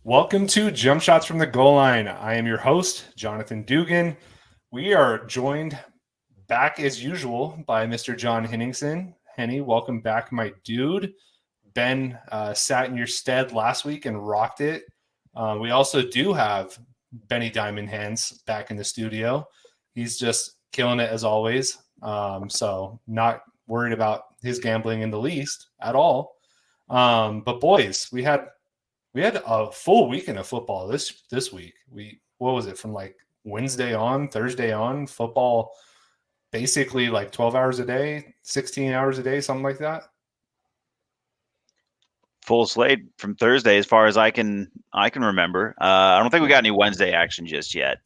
Welcome to Jump Shots from the Goal Line. I am your host, Jonathan Dugan. We are joined back as usual by Mr. John Henningsen. Henny, welcome back, my dude. Ben sat in your stead last week and rocked it. We also do have Benny Diamond Hands back in the studio. He's just killing it as always. So not worried about his gambling in the least at all. But boys, we had a full weekend of football this week. What was it, from like Wednesday on, Thursday on, football basically like 12 hours a day, 16 hours a day, something like that. Full slate from Thursday, as far as I can remember. I don't think we got any Wednesday action just yet.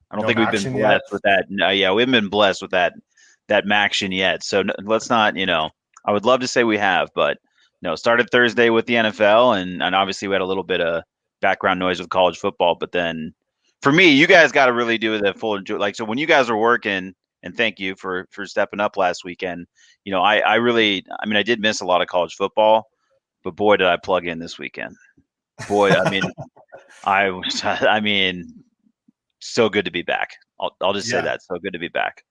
I don't think we've been blessed with that. No, yeah, we haven't been blessed with that Maction yet. So let's not, I would love to say we have, but no. Started Thursday with the NFL, and obviously we had a little bit of background noise with college football. But then, for me, you guys got to really do the full enjoy. Like, so when you guys are working, and thank you for stepping up last weekend. I did miss a lot of college football. But boy, did I plug in this weekend. Boy, so good to be back. I'll just say that. So good to be back.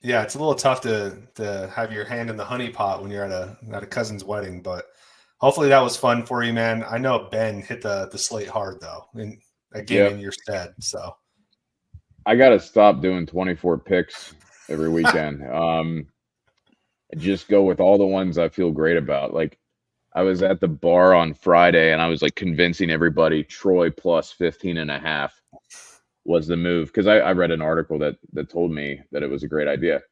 Yeah, it's a little tough to have your hand in the honey pot when you're at a cousin's wedding, but hopefully that was fun for you, man. I know Ben hit the slate hard though, in your stead. So I gotta stop doing 24 picks every weekend. I just go with all the ones I feel great about. Like, I was at the bar on Friday and I was like convincing everybody Troy plus 15.5 was the move. Cause I read an article that told me that it was a great idea.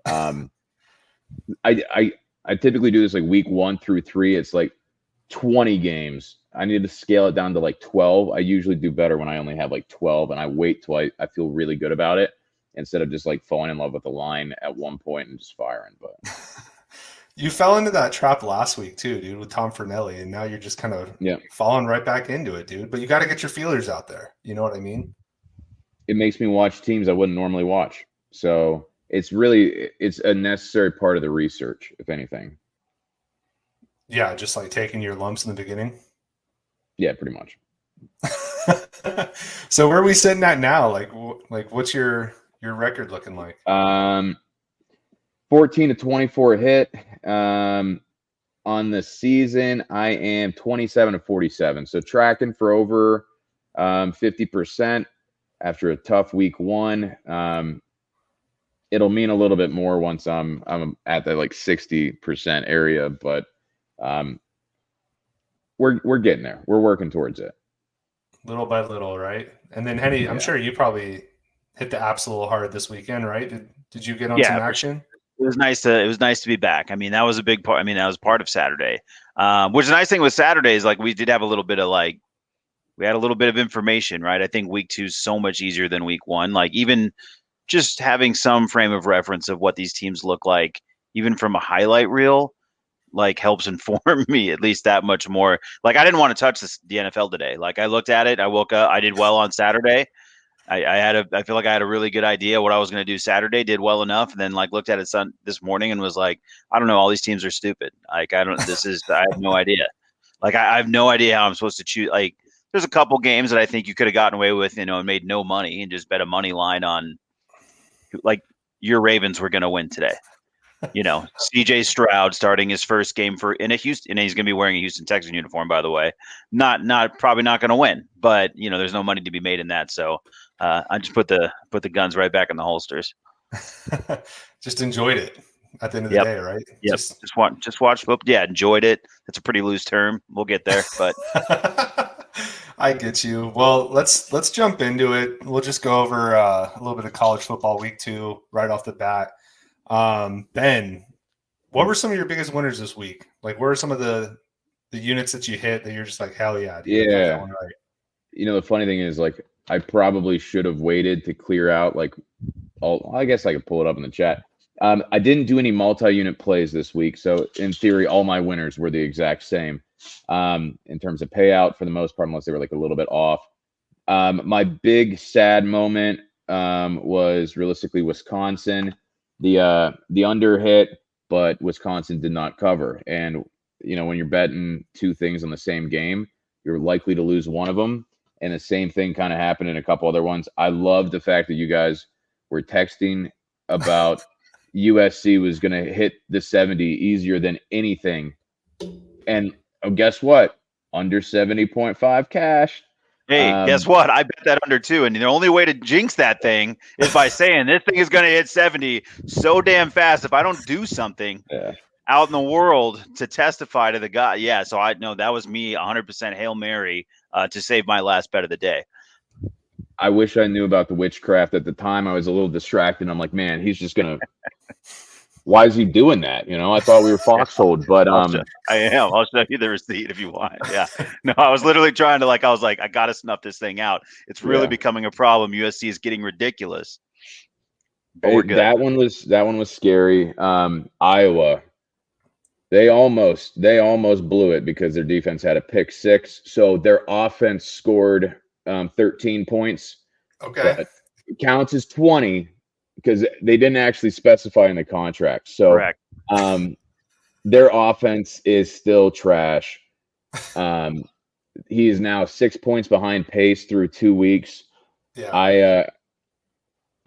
I typically do this like week 1 through 3. It's like 20 games. I need to scale it down to like 12. I usually do better when I only have like 12 and I wait till I feel really good about it instead of just like falling in love with the line at one point and just firing. But you fell into that trap last week too, dude, with Tom Fornelli, and now you're just kind of falling right back into it, dude. But you got to get your feelers out there. You know what I mean? It makes me watch teams I wouldn't normally watch. So it's a necessary part of the research, if anything. Yeah, just like taking your lumps in the beginning. Yeah, pretty much. So where are we sitting at now? Like what's your record looking like? 14-24 hit. On the season, I am 27-47. So tracking for over 50% after a tough week 1. It'll mean a little bit more once I'm at that like 60% area, but we're getting there. We're working towards it. Little by little, right? And then Henny, I'm sure you probably hit the apps a little hard this weekend, right? Did you get on some action? It was nice to be back. I mean, that was a big part. I mean, that was part of Saturday. Which the nice thing with Saturday is like we did have a little bit of we had a little bit of information, right? I think week 2 is so much easier than week 1. Like, even just having some frame of reference of what these teams look like, even from a highlight reel, like helps inform me at least that much more. Like, I didn't want to touch the NFL today. Like, I looked at it. I woke up. I did well on Saturday. I feel like I had a really good idea what I was going to do Saturday, did well enough, and then like looked at it this morning and was like, I don't know, all these teams are stupid. Like, I have no idea. Like, I have no idea how I'm supposed to choose. Like, there's a couple games that I think you could have gotten away with, and made no money and just bet a money line on, like, your Ravens were going to win today. CJ Stroud starting his first game in a Houston, and he's going to be wearing a Houston Texans uniform, by the way. Probably not going to win, but there's no money to be made in that. So I just put the guns right back in the holsters. Just enjoyed it at the end of the day, right? Yep. Just watch football. Yeah, enjoyed it. That's a pretty loose term. We'll get there, but I get you. Well, let's jump into it. We'll just go over a little bit of college football week 2 right off the bat. Ben, what were some of your biggest winners this week? Like, what are some of the units that you hit that you're just like, hell yeah, dude, yeah. Right. The funny thing is, like, I probably should have waited to clear out like I guess I could pull it up in the chat. I didn't do any multi-unit plays this week, so in theory, all my winners were the exact same in terms of payout for the most part, unless they were like a little bit off. My big sad moment was realistically Wisconsin. The under hit, but Wisconsin did not cover. And when you're betting 2 things on the same game, you're likely to lose one of them. and the same thing kind of happened in a couple other ones. I love the fact that you guys were texting about USC was going to hit the 70 easier than anything. And guess what? Under 70.5 cash. Hey, guess what? I bet that under too. And the only way to jinx that thing is by saying this thing is going to hit 70 so damn fast. If I don't do something out in the world to testify to the guy. Yeah. So I know that was me 100% Hail Mary to save my last bet of the day. I wish I knew about the witchcraft at the time. I was a little distracted. I'm like, man, he's just going to, why is he doing that? You know, I thought we were foxholed, but I am. I'll show you the receipt if you want. Yeah. No, I was literally trying to I got to snuff this thing out. It's really becoming a problem. USC is getting ridiculous. That one was scary. Iowa, they almost blew it because their defense had a pick six. So their offense scored 13 points. Okay. It counts as 20 because they didn't actually specify in the contract. So correct. Their offense is still trash. He is now 6 points behind pace through 2 weeks. Yeah.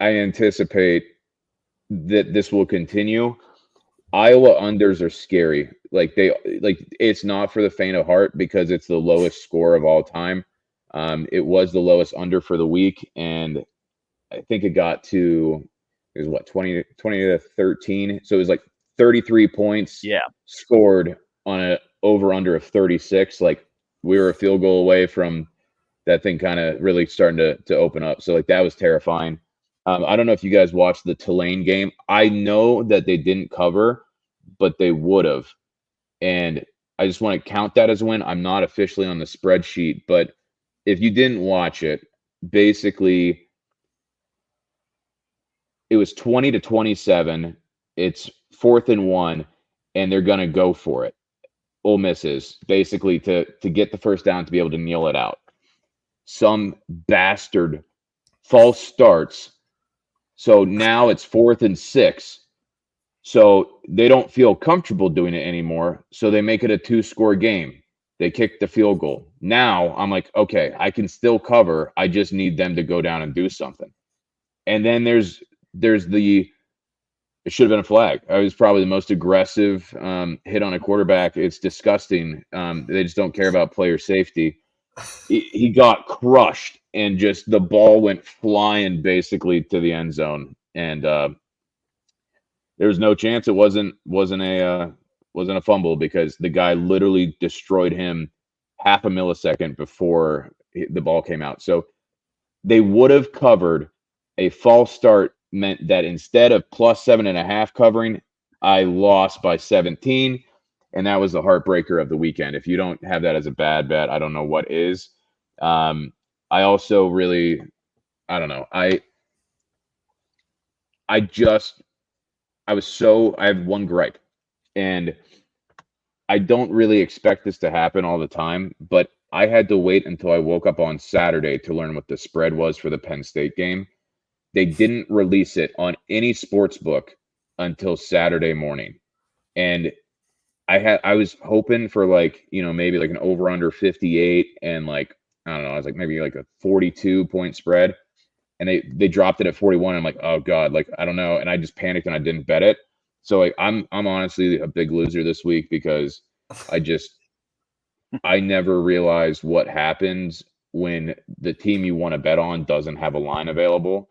I anticipate that this will continue. Iowa unders are scary. It's not for the faint of heart because it's the lowest score of all time. It was the lowest under for the week, and I think it got to 20 to 13. So it was 33 points scored on a over under of 36. We were a field goal away from that thing kind of really starting to open up. So that was terrifying. I don't know if you guys watched the Tulane game. I know that they didn't cover, but they would have. And I just want to count that as a win. I'm not officially on the spreadsheet, but if you didn't watch it, basically it was 20 to 27. It's 4th and 1, and they're going to go for it. Ole Miss is basically to get the first down to be able to kneel it out. Some bastard false starts. So now it's 4th and 6. So they don't feel comfortable doing it anymore. So they make it a 2-score game. They kick the field goal. Now I'm like, okay, I can still cover. I just need them to go down and do something. And then there's it should have been a flag. It was probably the most aggressive hit on a quarterback. It's disgusting. They just don't care about player safety. He got crushed, and just the ball went flying basically to the end zone. And there was no chance it wasn't a fumble because the guy literally destroyed him half a millisecond before the ball came out. So they would have covered. A false start meant that instead of plus 7.5 covering, I lost by 17. And that was the heartbreaker of the weekend. If you don't have that as a bad bet, I don't know what is. I also really, I don't know. I have one gripe, and I don't really expect this to happen all the time, but I had to wait until I woke up on Saturday to learn what the spread was for the Penn State game. They didn't release it on any sports book until Saturday morning. And I was hoping for maybe an over under 58 and I don't know, I was maybe a 42 point spread. And they dropped it at 41. I'm like, oh God, I don't know. And I just panicked and I didn't bet it. So I'm honestly a big loser this week because I never realized what happens when the team you want to bet on doesn't have a line available.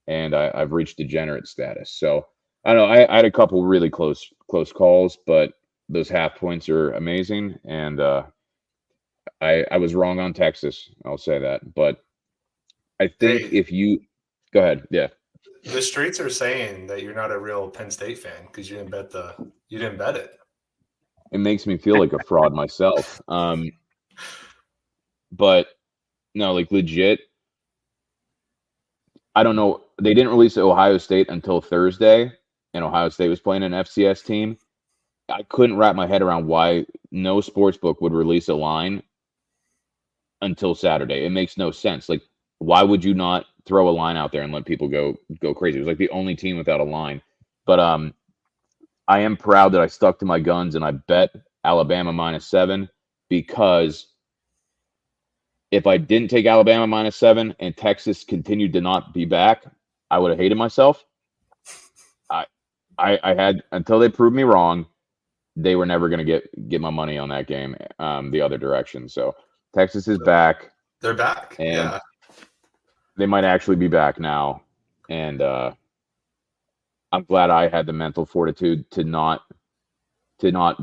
And I've reached degenerate status. So I don't know. I had a couple really close calls, but those half points are amazing. And I was wrong on Texas. I'll say that. But I think if you go ahead, yeah. The streets are saying that you're not a real Penn State fan because you didn't bet it. It makes me feel like a fraud myself. But no, legit. I don't know. They didn't release Ohio State until Thursday, and Ohio State was playing an FCS team. I couldn't wrap my head around why no sportsbook would release a line until Saturday. It makes no sense. Why would you not throw a line out there and let people go crazy? It was the only team without a line. But I am proud that I stuck to my guns and I bet Alabama -7 because If I didn't take Alabama -7 and Texas continued to not be back, I would have hated myself. I had until they proved me wrong. They were never going to get my money on that game the other direction. So Texas is back. They're back. And yeah. They might actually be back now. And I'm glad I had the mental fortitude to not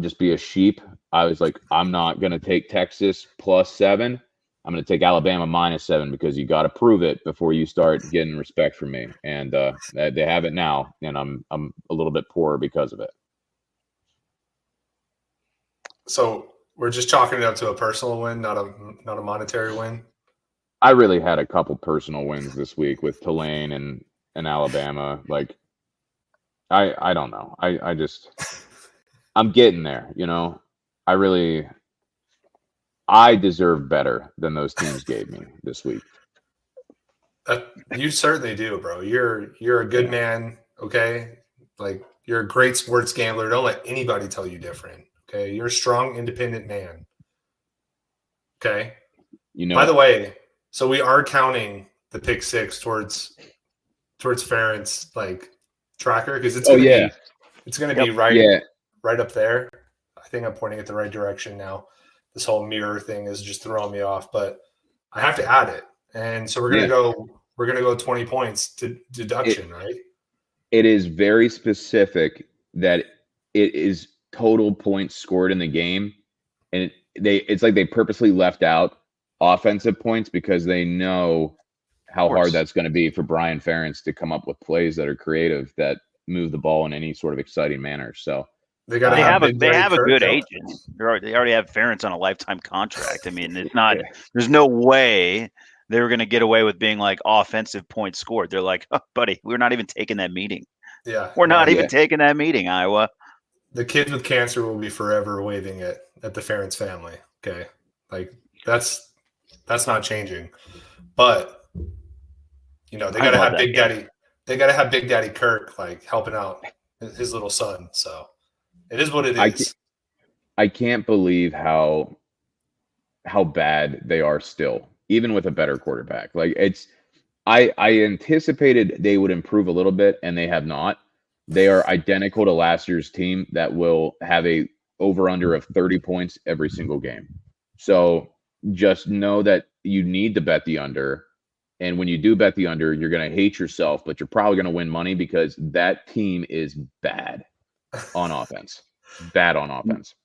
just be a sheep. I was like, I'm not going to take Texas +7. I'm going to take Alabama -7 because you got to prove it before you start getting respect from me. And they have it now, and I'm a little bit poorer because of it. So we're just chalking it up to a personal win, not a monetary win. I really had a couple personal wins this week with Tulane and Alabama. Like, I don't know. I just I'm getting there. I deserve better than those teams gave me this week. You certainly do, bro. You're a good man, okay? Like, you're a great sports gambler. Don't let anybody tell you different, okay? You're a strong, independent man, okay? By the way, so we are counting the pick six towards Ferentz like tracker because it's gonna be right up there. I think I'm pointing it the right direction now. This whole mirror thing is just throwing me off, but I have to add it. And so we're gonna go 20 points to deduction, right? It is very specific that it is total points scored in the game, and it's like they purposely left out offensive points because they know how hard that's going to be for Brian Ferentz to come up with plays that are creative that move the ball in any sort of exciting manner. So they have a good agent. They already have Ferentz on a lifetime contract. I mean, it's not. There's no way they were going to get away with being like offensive points scored. They're like, oh, buddy, we're not even taking that meeting. Yeah, we're not even taking that meeting, Iowa. The kids with cancer will be forever waving it at the Ferentz family. Okay, like that's not changing. But they got to have Big Daddy. They got to have Big Daddy Kirk like helping out his little son. So it is what it is. I can't believe how bad they are still, even with a better quarterback. Like I anticipated they would improve a little bit, and they have not. They are identical to last year's team that will have a over-under of 30 points every single game. So just know that you need to bet the under. And when you do bet the under, you're going to hate yourself, but you're probably going to win money because that team is bad on offense. Bad on offense.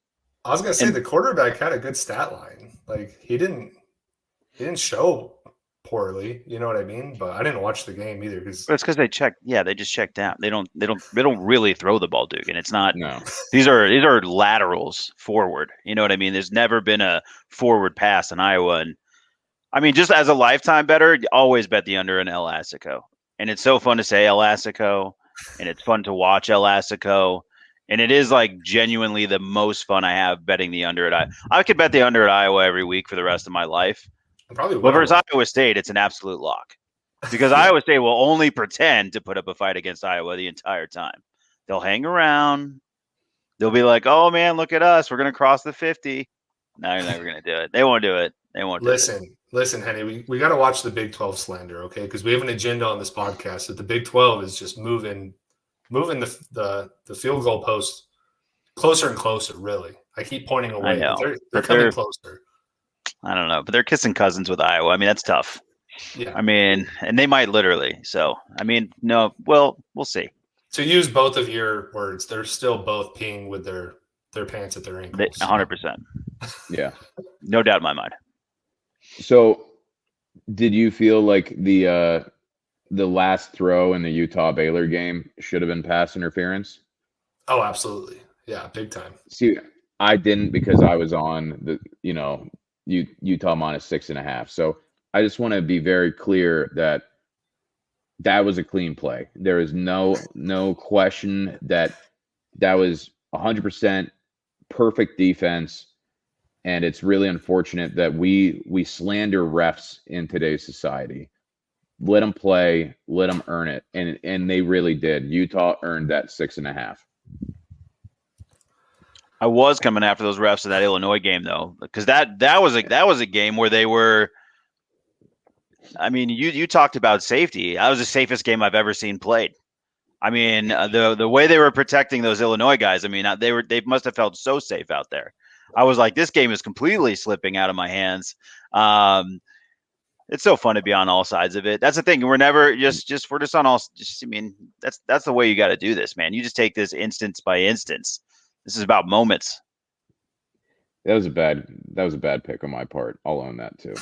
I was going to say the quarterback had a good stat line. Like he didn't show poorly, you know what I mean? But I didn't watch the game either it's because they just checked out. They don't really throw the ball, Duke, and it's not. No. These are laterals forward. You know what I mean? There's never been a forward pass in Iowa, and I mean, just as a lifetime bettor, you always bet the under in El Assico. And it's so fun to say El Assico, and it's fun to watch El Assico. And it is like genuinely the most fun I have betting the under at Iowa. I could bet the under at Iowa every week for the rest of my life. But versus Iowa State, it's an absolute lock. Because Iowa State will only pretend to put up a fight against Iowa the entire time. They'll hang around. They'll be like, oh, man, look at us. We're going to cross the 50. No, you're never going to do it. They won't do it. They won't do it. Listen, Henny, we got to watch the Big 12 slander, okay? Because we have an agenda on this podcast that the Big 12 is just moving the field goal post closer and closer, really. I keep pointing away. I know. They're coming closer. I don't know, but they're kissing cousins with Iowa. I mean, that's tough. Yeah. I mean, and they might literally. So, I mean, no, well, we'll see. To use both of your words, they're still both peeing with their pants at their ankles. 100%. Yeah. No doubt in my mind. So, did you feel like the last throw in the Utah-Baylor game should have been pass interference? Oh, absolutely. Yeah, big time. See, I didn't because I was on the, Utah -6.5. So I just want to be very clear that was a clean play. There is no question that was 100% perfect defense. And it's really unfortunate that we slander refs in today's society. Let them play, let them earn it. And they really did. Utah earned that 6.5. I was coming after those refs in that Illinois game though, because that was a game where they were I mean, you talked about safety. That was the safest game I've ever seen played. I mean, the way they were protecting those Illinois guys. I mean, they must have felt so safe out there. I was like, this game is completely slipping out of my hands. It's so fun to be on all sides of it. That's the thing. We're never we're just on all. I mean, that's the way you got to do this, man. You just take this instance by instance. This is about moments. That was a bad pick on my part. I'll own that too.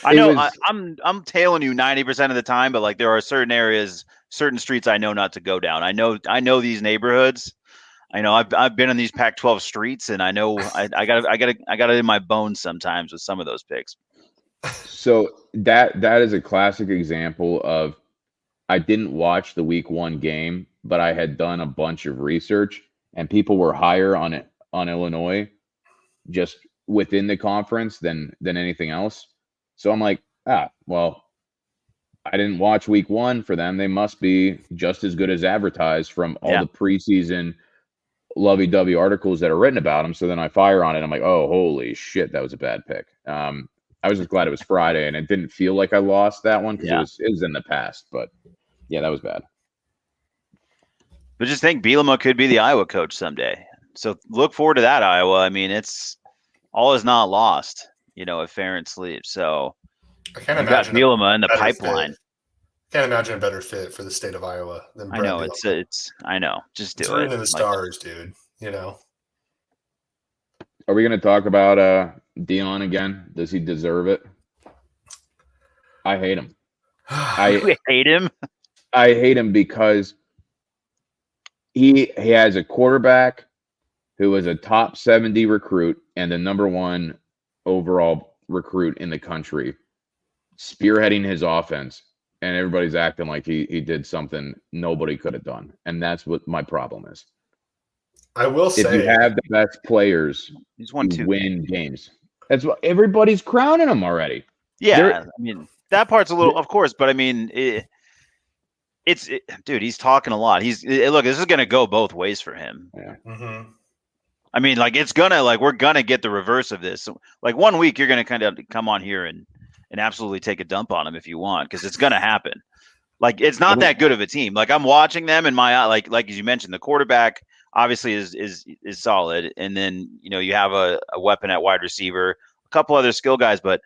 I know I'm tailing you 90% of the time, but like there are certain areas, certain streets I know not to go down. I know these neighborhoods. I know I've been on these Pac-12 streets, and I know I got it in my bones sometimes with some of those picks. So that is a classic example of I didn't watch the week 1 game, but I had done a bunch of research, and people were higher on Illinois just within the conference than anything else. So I'm like, well, I didn't watch week 1 for them. They must be just as good as advertised from all the preseason lovey-dovey articles that are written about them. So then I fire on it. I'm like, oh, holy shit, that was a bad pick. I was just glad it was Friday, and it didn't feel like I lost that one because it was in the past. But yeah, that was bad. But just think, Bielema could be the Iowa coach someday. So look forward to that, Iowa. I mean, it's all is not lost, if Ferentz leaves. So I can't imagine Bielema in the pipeline. Can't imagine a better fit for the state of Iowa than Brett. I know I know. Just do it. It's in the stars, dude. Are we going to talk about Dion again? Does he deserve it? I hate him. I hate him. I hate him because he has a quarterback who was a top 70 recruit and the number 1 overall recruit in the country, spearheading his offense. And everybody's acting like he did something nobody could have done. And that's what my problem is. I will say, if you have the best players, he's won 2 win games. That's what everybody's crowning him already. Yeah. I mean, that part's a little, of course, but I mean, dude, he's talking a lot. Look, this is going to go both ways for him. Yeah. Mm-hmm. I mean, like we're going to get the reverse of this. So, like 1 week, you're going to kind of come on here and absolutely take a dump on him if you want, because it's going to happen. Like, it's not that good of a team. Like, I'm watching them in my eye, like as you mentioned, the quarterback obviously is solid, and then you have a weapon at wide receiver, a couple other skill guys, but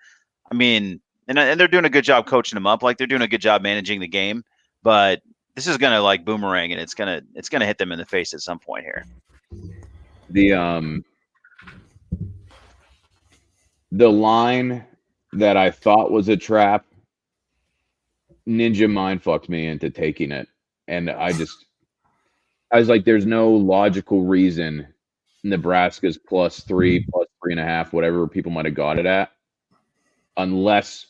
I mean, and they're doing a good job coaching them up. Like, they're doing a good job managing the game, but this is going to like boomerang, and it's going to hit them in the face at some point here. The line that I thought was a trap, Ninja mind fucked me into taking it. And I was like, there's no logical reason Nebraska's +3, +3.5, whatever people might have got it at, unless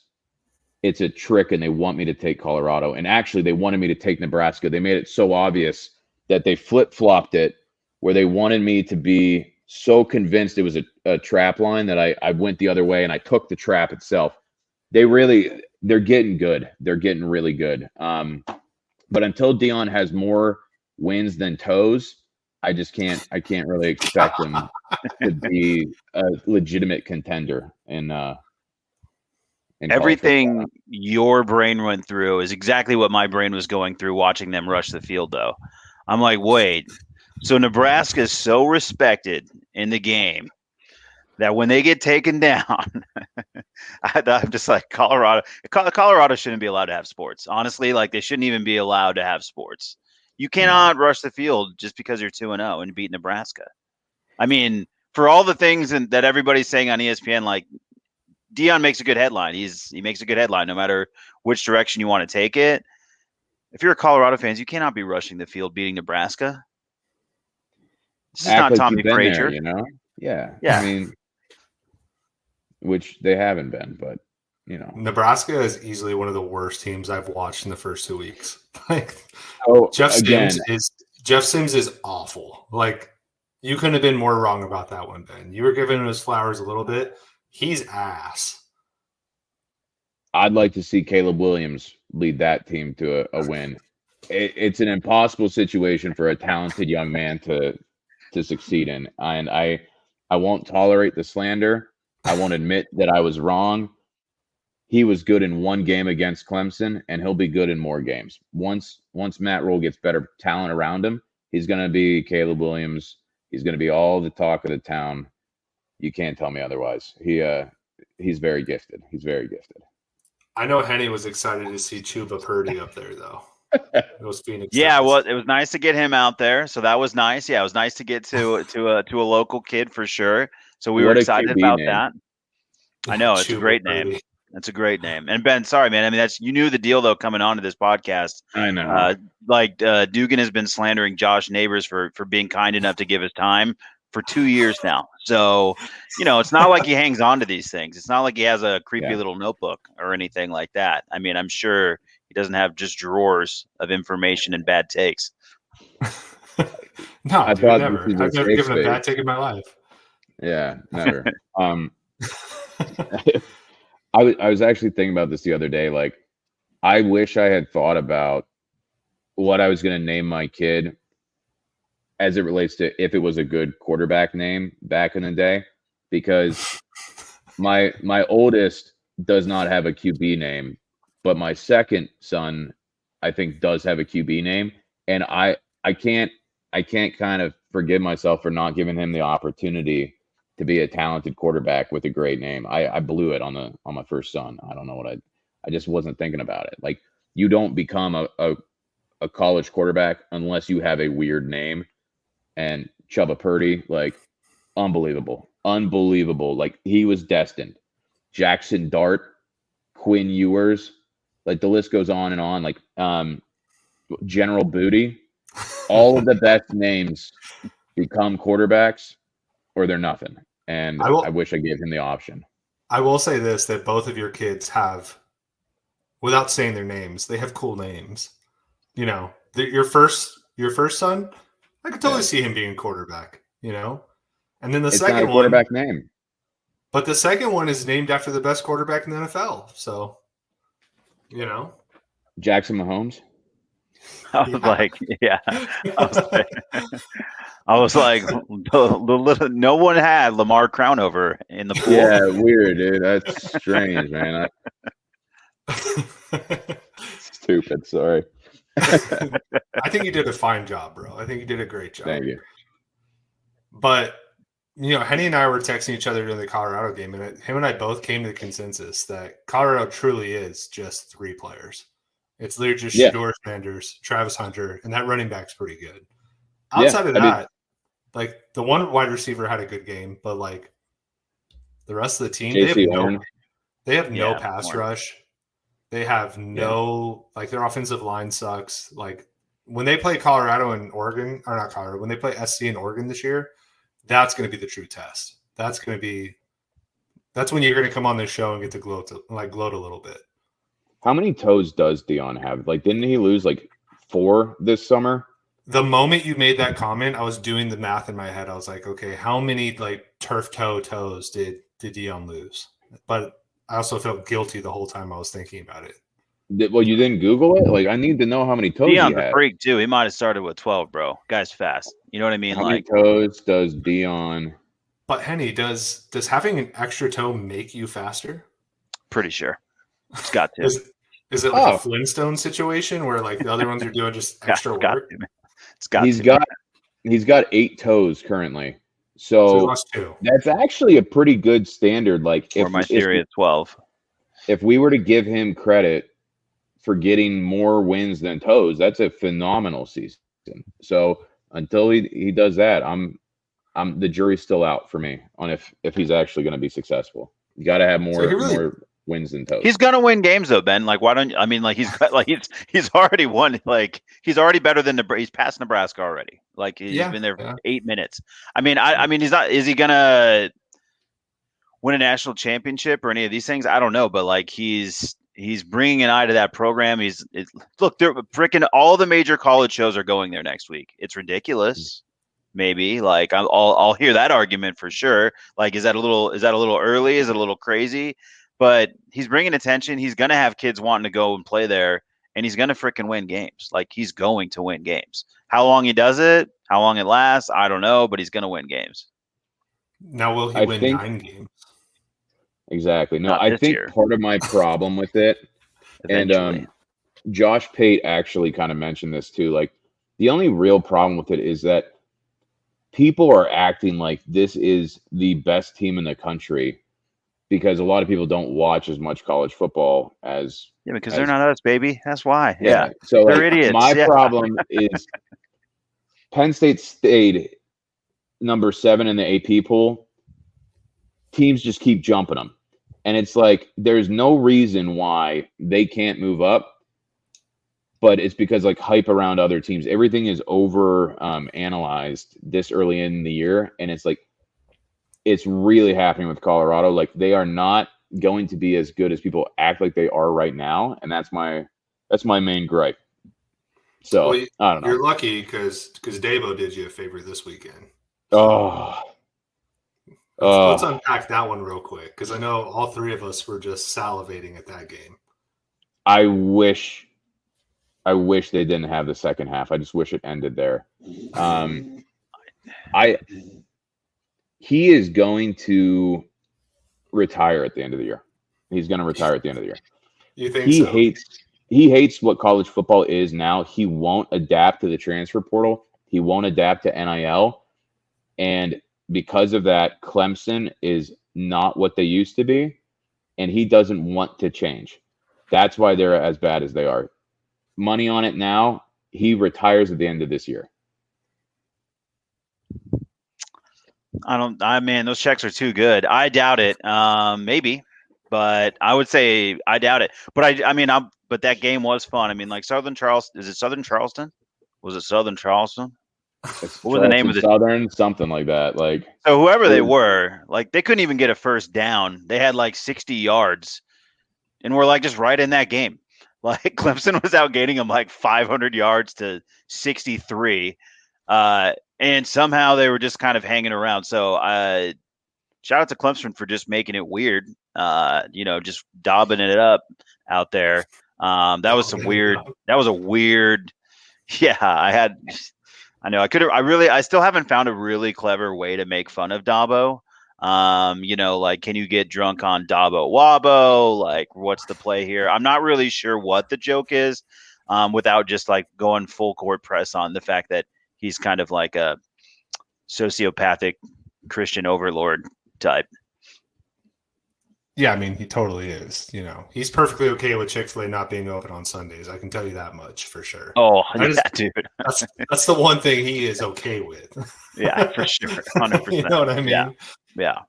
it's a trick and they want me to take Colorado. And actually, they wanted me to take Nebraska. They made it so obvious that they flip-flopped it, where they wanted me to be so convinced it was a trap line that I went the other way and I took the trap itself. They're getting good. They're getting really good. But until Dion has more wins than toes, I can't really expect him to be a legitimate contender in everything your brain went through is exactly what my brain was going through watching them rush the field, though. I'm like, wait. So Nebraska is so respected in the game that when they get taken down, I'm just like, Colorado shouldn't be allowed to have sports. Honestly, like, they shouldn't even be allowed to have sports. You cannot rush the field just because you're 2-0 and beat Nebraska. I mean, for all the things that everybody's saying on ESPN, like, Dion makes a good headline. He makes a good headline no matter which direction you want to take it. If you're a Colorado fan, you cannot be rushing the field beating Nebraska. This is not Tommy Frazier, Yeah. I mean, which they haven't been, but Nebraska is easily one of the worst teams I've watched in the first 2 weeks. Like, Jeff Sims is awful. Like, you couldn't have been more wrong about that one, Ben. You were giving him his flowers a little bit. He's ass. I'd like to see Caleb Williams lead that team to a win. It's an impossible situation for a talented young man to succeed in. And I won't tolerate the slander. I won't admit that I was wrong. he was good in one game against Clemson, and he'll be good in more games. Once Matt Rule gets better talent around him, he's going to be Caleb Williams. He's going to be all the talk of the town. You can't tell me otherwise. He's very gifted. He's very gifted. I know Henny was excited to see Chuba Purdy up there, though. Those Phoenix. Yeah, guys. well, it was nice to get him out there, so that was nice. Yeah, it was nice to get to a local kid for sure. So we were excited about that. I know it's a great name. That's a great name. And Ben, sorry, man. I mean, you knew the deal though coming onto this podcast. I know. Dugan has been slandering Josh Neighbors for being kind enough to give his time for 2 years now. So, it's not like he hangs on to these things. It's not like he has a creepy little notebook or anything like that. I mean, I'm sure he doesn't have just drawers of information and bad takes. No, dude, never. I've never given a bad take in my life. Yeah, never. I was actually thinking about this the other day. Like, I wish I had thought about what I was going to name my kid as it relates to if it was a good quarterback name back in the day, because my oldest does not have a QB name, but my second son, I think, does have a QB name, and I can't kind of forgive myself for not giving him the opportunity to be a talented quarterback with a great name. I blew it on my first son. I don't know what I just wasn't thinking about it. Like, you don't become a college quarterback unless you have a weird name. And Chuba Purdy, like, unbelievable. Like, he was destined. Jackson Dart, Quinn Ewers, like, the list goes on and on. Like, General Booty, all of the best names become quarterbacks or they're nothing. And I wish I gave him the option. I will say this, that both of your kids have, without saying their names, they have cool names. Your first son, I could totally see him being quarterback, And then the second not a quarterback name. But the second one is named after the best quarterback in the NFL. So, Jackson Mahomes. I was like, no one had Lamar Crownover in the pool. Yeah, weird, dude. That's strange, man. Stupid. Sorry. I think you did a fine job, bro. I think you did a great job. Thank you. But, Henny and I were texting each other during the Colorado game, and him and I both came to the consensus that Colorado truly is just 3 players. It's literally just Shedeur Sanders, Travis Hunter, and that running back's pretty good. Outside of that, like, the one wide receiver had a good game, but, like, the rest of the team, they have no pass rush. They have like, their offensive line sucks. Like, when they play Colorado and Oregon, or not Colorado, when they play SC in Oregon this year, that's going to be the true test. That's when you're going to come on this show and get to gloat a little bit. How many toes does Dion have? Like, didn't he lose like 4 this summer? The moment you made that comment, I was doing the math in my head. I was like, okay, how many like turf toes did Dion lose? But I also felt guilty the whole time I was thinking about it. Well, you didn't Google it? Like, I need to know how many toes Dion's he had. a freak too. He might have started with 12, bro. Guy's fast. You know what I mean? How many toes does Dion? But Henny, does having an extra toe make you faster? Pretty sure. It's got to. Is it like a Flintstone situation where like the other ones are doing just extra work? It's got. He's got 8 toes currently. So he lost 2. That's actually a pretty good standard. Like, for my theory at 12. If we were to give him credit for getting more wins than toes, that's a phenomenal season. So until he does that, the jury's still out for me on if he's actually going to be successable. You got to have more wins than toes. He's gonna win games though, Ben. Like, why don't you? I mean, like, he's already won. Like, he's already better than he's past Nebraska already. Like, he's been there for 8 minutes. I mean, he's not. Is he gonna win a national championship or any of these things? I don't know, but like, he's bringing an eye to that program. Look, they're freaking all the major college shows are going there next week. It's ridiculous. Maybe like I'll hear that argument for sure. Like, is that a little early? Is it a little crazy? But he's bringing attention. He's going to have kids wanting to go and play there, and he's going to freaking win games. Like, he's going to win games. How long he does it, how long it lasts, I don't know, but he's going to win games. Now, will he win 9 games? Exactly. No, Not I this think year. part of my problem with it, Eventually. and Josh Pate actually kind of mentioned this too. Like, the only real problem with it is that people are acting like this is the best team in the country because a lot of people don't watch as much college football as Yeah, because they're not us, baby. That's why. yeah. Yeah. So They're like idiots. my Yeah. problem is Penn State stayed number 7 in the AP poll. Teams just keep jumping them. And it's like there's no reason why they can't move up, but it's because like hype around other teams. Everything is over analyzed this early in the year, and it's like it's really happening with Colorado. Like, they are not going to be as good as people act like they are right now, and that's my main gripe. So Well, I don't know. You're lucky because Dabo did you a favor this weekend. So, let's unpack that one real quick because I know all three of us were just salivating at that game. I wish they didn't have the second half. I just wish it ended there. He is going to retire at the end of the year. He's going to retire at the end of the year. You think so? He hates what college football is now. He won't adapt to the transfer portal. He won't adapt to NIL. And because of that, Clemson is not what they used to be. And he doesn't want to change. That's why they're as bad as they are. Money on it now. He retires at the end of this year. Man, those checks are too good. I doubt it. Maybe, but I would say I doubt it. But but that game was fun. I mean, like Southern Charleston. Is it Southern Charleston? Was it Southern Charleston? What was the name of the Southern? Something like that. Like, so whoever they were, like they couldn't even get a first down. They had like 60 yards, and we're like just right in that game. Like Clemson was outgaining them like 500 yards to 63. And somehow they were just kind of hanging around. So shout out to Clemson for just making it weird. Just daubing it up out there. That was some weird. That was a weird. Yeah, I still haven't found a really clever way to make fun of Dabo. Like, can you get drunk on Dabo Wabo? Like, what's the play here? I'm not really sure what the joke is, without just like going full court press on the fact that he's kind of like a sociopathic Christian overlord type. Yeah, I mean, he totally is. He's perfectly okay with Chick-fil-A not being open on Sundays. I can tell you that much for sure. Oh, dude. That's the one thing he is okay with. Yeah, for sure. 100%. You know what I mean? Yeah.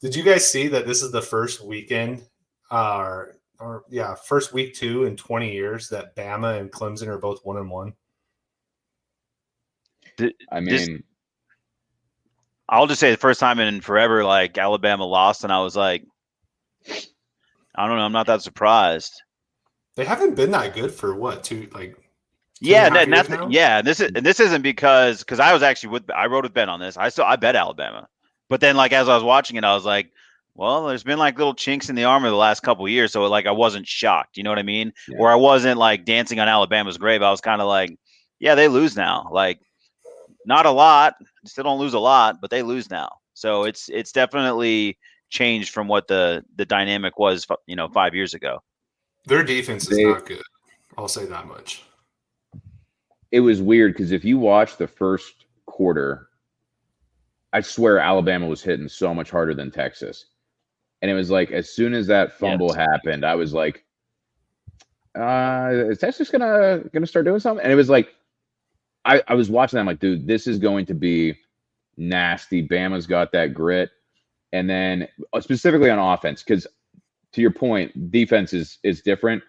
Did you guys see that this is the first weekend first week 2 in 20 years that Bama and Clemson are both 1-1? I'll just say the first time in forever, like Alabama lost, and I was like, I don't know, I'm not that surprised. They haven't been that good for what, two Yeah, this isn't because I was actually I rode with Ben on this. I bet Alabama, but then like as I was watching it, I was like, well, there's been like little chinks in the armor the last couple of years, so like I wasn't shocked, you know what I mean? Yeah. Or I wasn't like dancing on Alabama's grave. I was kind of like, yeah, they lose now, like not a lot, still don't lose a lot, but they lose now. So it's definitely changed from what the dynamic was, 5 years ago. Their defense is not good. I'll say that much. It was weird because if you watch the first quarter, I swear Alabama was hitting so much harder than Texas. And it was like, as soon as that fumble happened, I was like, is Texas gonna start doing something? And it was like, I was watching that, I'm like, dude, this is going to be nasty. Bama's got that grit. And then specifically on offense, because to your point, defense is different.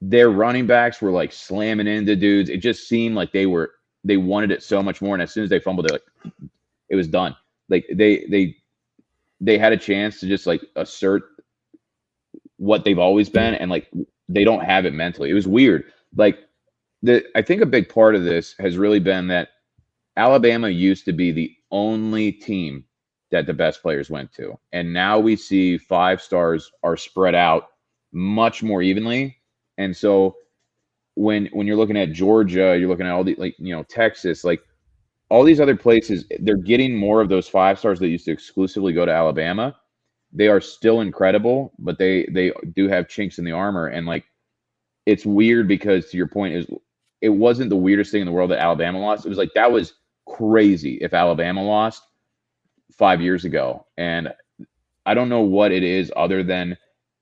Their running backs were like slamming into dudes. It just seemed like they wanted it so much more. And as soon as they fumbled, it was done. Like they had a chance to just like assert what they've always been, and like they don't have it mentally. It was weird. Like I think a big part of this has really been that Alabama used to be the only team that the best players went to. And now we see 5 stars are spread out much more evenly. And so when you're looking at Georgia, you're looking at all the Texas, like all these other places, they're getting more of those 5 stars that used to exclusively go to Alabama. they are still incredible, but they do have chinks in the armor. And like, it's weird because to your point is it wasn't the weirdest thing in the world that Alabama lost. It was like, that was crazy if Alabama lost 5 years ago. And I don't know what it is other than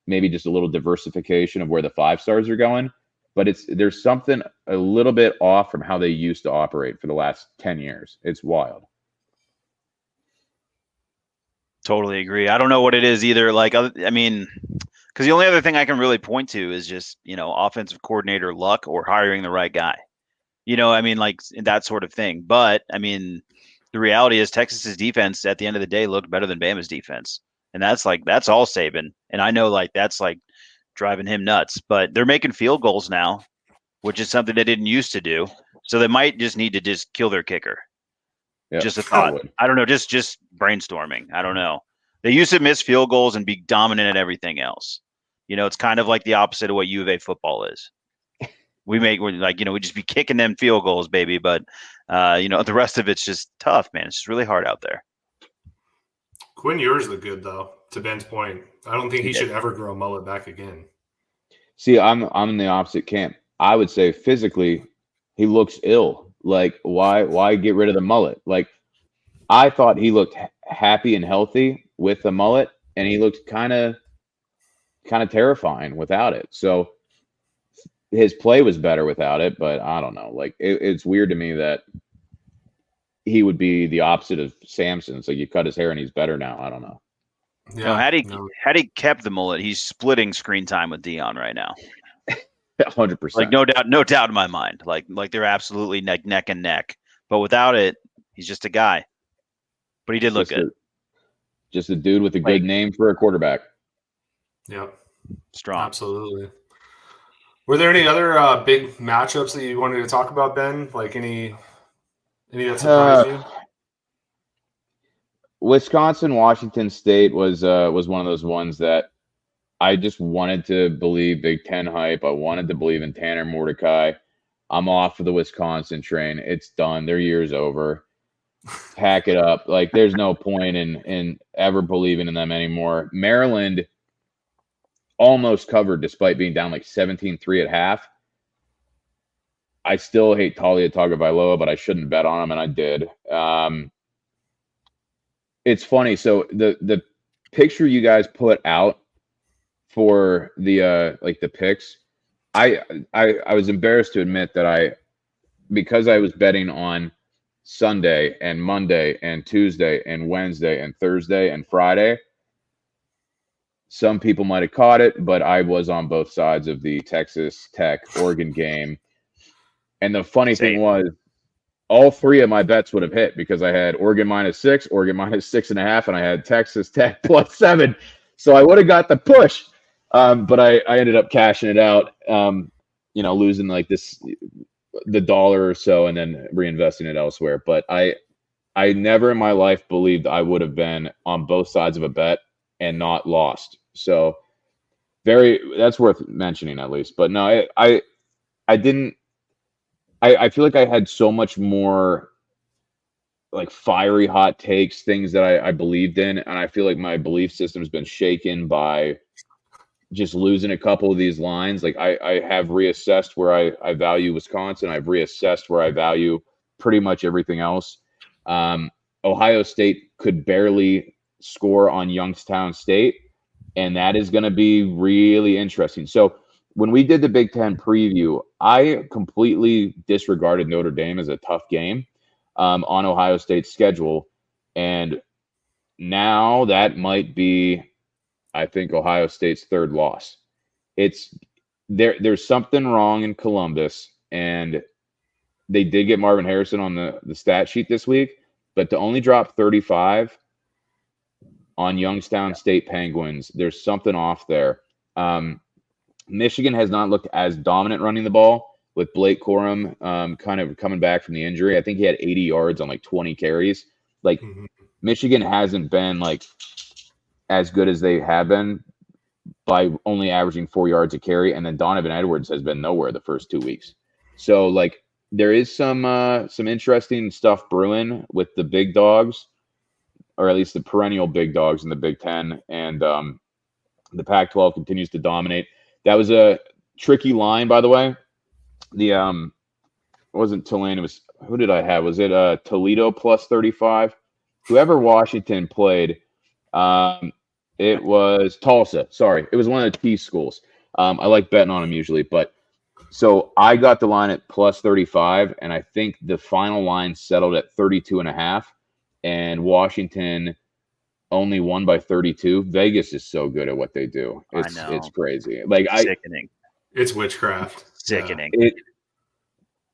maybe just a little diversification of where the 5 stars are going, but there's something a little bit off from how they used to operate for the last 10 years. It's wild. Totally agree. I don't know what it is either. Like, I mean, because the only other thing I can really point to is just, offensive coordinator luck or hiring the right guy. I mean, like that sort of thing. But I mean, the reality is Texas's defense at the end of the day looked better than Bama's defense. And that's all Saban. And I know like that's like driving him nuts, but they're making field goals now, which is something they didn't used to do. So they might just need to just kill their kicker. Yep, just a thought. I don't know. Just brainstorming. I don't know. They used to miss field goals and be dominant at everything else. It's kind of like the opposite of what U of A football is. We just be kicking them field goals, baby. But, the rest of it's just tough, man. It's just really hard out there. Quinn Ewers look good, though, to Ben's point. I don't think he should ever grow a mullet back again. See, I'm in the opposite camp. I would say physically he looks ill. Like, why get rid of the mullet? Like, I thought he looked happy and healthy with the mullet, and he looked kind of terrifying without it. So his play was better without it, but I don't know. Like, it's weird to me that he would be the opposite of Samson. It's like you cut his hair and he's better now. I don't know. Yeah, had he kept the mullet, he's splitting screen time with Dion right now. 100%. Like no doubt in my mind. Like they're absolutely neck and neck. But without it, he's just a guy. But he did look good. Just a dude with a good name for a quarterback. Yep. Strong. Absolutely. Were there any other big matchups that you wanted to talk about, Ben? Like any that surprised you? Wisconsin, Washington State was one of those ones that I just wanted to believe Big Ten hype. I wanted to believe in Tanner Mordecai. I'm off of the Wisconsin train. It's done. Their year's over. Pack it up. Like, there's no point in ever believing in them anymore. Maryland almost covered despite being down like 17-3 at half. I still hate Talia Tagovailoa, but I shouldn't bet on him, and I did. It's funny. So the picture you guys put out for the the picks, I was embarrassed to admit that because I was betting on Sunday and Monday and Tuesday and Wednesday and Thursday and Friday. Some people might have caught it, but I was on both sides of the Texas Tech Oregon game. And the funny thing was, all 3 of my bets would have hit because I had Oregon -6, Oregon -6.5, and I had Texas Tech +7. So I would have got the push. But I ended up cashing it out, losing like the dollar or so and then reinvesting it elsewhere. But I never in my life believed I would have been on both sides of a bet and not lost. So that's worth mentioning at least. But no, I didn't. I feel like I had so much more like fiery hot takes, things that I believed in, and I feel like my belief system has been shaken by just losing a couple of these lines. Like I have reassessed where I value Wisconsin. I've reassessed where I value pretty much everything else. Ohio State could barely score on Youngstown State, and that is going to be really interesting. So when we did the Big Ten preview, I completely disregarded Notre Dame as a tough game on Ohio State's schedule. And now that might be, I think, Ohio State's 3rd loss. There's something wrong in Columbus, and they did get Marvin Harrison on the stat sheet this week, but to only drop 35 on Youngstown State Penguins, there's something off there. Michigan has not looked as dominant running the ball with Blake Corum kind of coming back from the injury. I think he had 80 yards on like 20 carries. Like Michigan hasn't been like as good as they have been by only averaging 4 yards a carry. And then Donovan Edwards has been nowhere the first 2 weeks. So like there is some interesting stuff brewing with the big dogs or at least the perennial big dogs in the Big Ten, and the Pac-12 continues to dominate. That was a tricky line, by the way. The it wasn't Tulane. It was, who did I have? Was it Toledo plus 35? Whoever Washington played, it was Tulsa. Sorry, it was one of the T schools. I like betting on them usually, but so I got the line at plus 35, and I think the final line settled at 32.5, and Washington only won by 32. Vegas is so good at what they do. It's crazy. Like sickening. It's witchcraft. Sickening.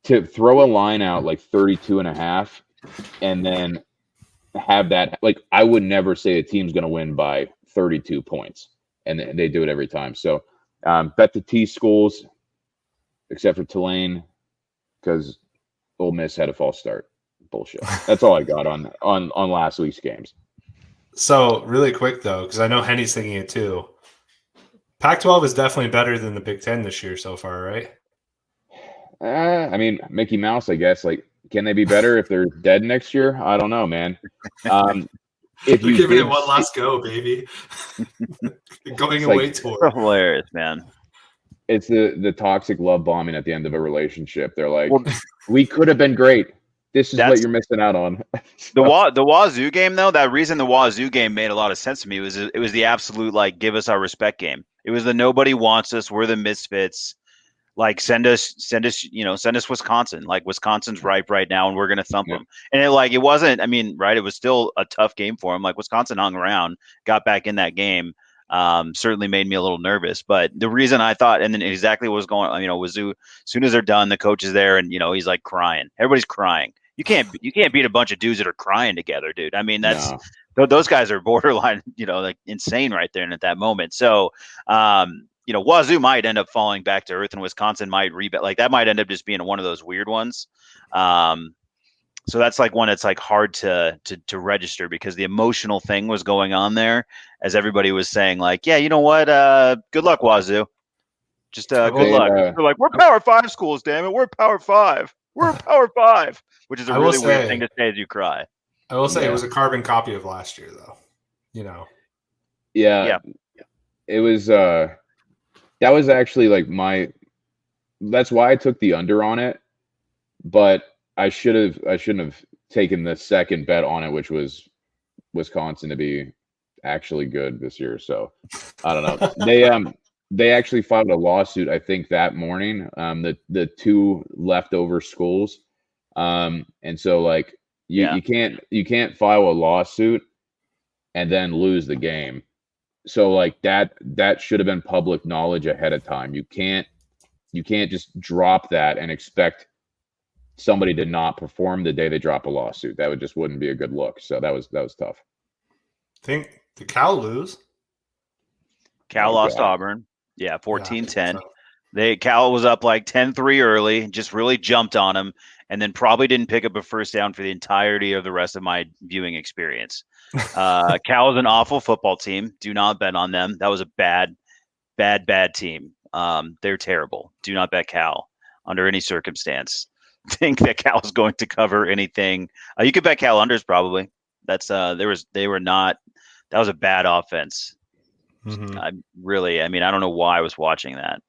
To throw a line out like 32.5 and then have that, like, I would never say a team's going to win by 32 points, and they do it every time. So bet the T schools, except for Tulane, because Ole Miss had a false start. Bullshit. That's all I got on last week's games. So really quick though, because I know Henny's thinking it too. Pac-12 is definitely better than the Big Ten this year so far, right? I mean, Mickey Mouse, I guess. Like, can they be better if they're dead next year? I don't know, man. If you're giving it one last go, baby. Going away tour. Hilarious, man. It's the toxic love bombing at the end of a relationship. They're like, we could have been great. This is what you're missing out on. The Wazoo game, though, that reason the Wazoo game made a lot of sense to me was it was the absolute, like, give us our respect game. It was the nobody wants us. We're the misfits. Like, send us Wisconsin. Like, Wisconsin's ripe right now, and we're going to thump them. And it wasn't, I mean, right, it was still a tough game for them. Like, Wisconsin hung around, got back in that game. Certainly made me a little nervous. But the reason I thought, and then exactly what was going on, Wazoo, as soon as they're done, the coach is there, and, he's, like, crying. Everybody's crying. You can't beat a bunch of dudes that are crying together, dude. I mean, those guys are borderline, like, insane right there and at that moment. So, Wazoo might end up falling back to earth, and Wisconsin might rebound. Like, that might end up just being one of those weird ones. So that's like one that's like hard to register, because the emotional thing was going on there as everybody was saying, like, yeah, you know what? Good luck, Wazoo. Just good luck. They're like, we're Power 5 schools, damn it. We're Power 5. We're Power 5, which is a really weird thing to say as you cry. I will say it was a carbon copy of last year, though. Yeah. It was that was actually like that's why I took the under on it, but I shouldn't have taken the second bet on it, which was Wisconsin to be actually good this year. So I don't know. They actually filed a lawsuit, I think, that morning. The two leftover schools, and so like you can't file a lawsuit and then lose the game. So like that should have been public knowledge ahead of time. You can't just drop that and expect somebody to not perform the day they drop a lawsuit. That wouldn't be a good look. So that was tough. Did Cal lose? Cal lost to Auburn. Yeah, 14-10. Cal was up like 10-3 early, just really jumped on him, and then probably didn't pick up a first down for the entirety of the rest of my viewing experience. Cal is an awful football team. Do not bet on them. That was a bad team. They're terrible. Do not bet Cal under any circumstance. Think that Cal is going to cover anything. You could bet Cal unders probably. That's that was a bad offense. Mm-hmm. I don't know why I was watching that.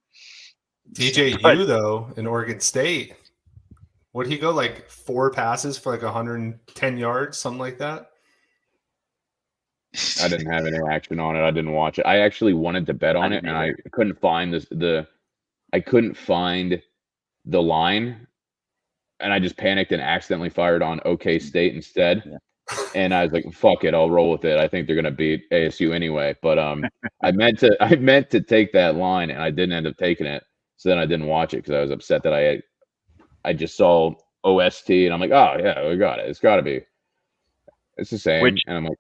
DJU though in Oregon State, would he go like 4 passes for like 110 yards, something like that? I didn't have any action on it. I didn't watch it. I actually wanted to bet on it, and I couldn't find I couldn't find the line, and I just panicked and accidentally fired on OK State instead. Yeah. And I was like, "Fuck it, I'll roll with it. I think they're gonna beat ASU anyway." But I meant to take that line, and I didn't end up taking it. So then I didn't watch it because I was upset that I just saw OST, and I'm like, "Oh yeah, we got it. It's got to be. It's the same." And I'm like,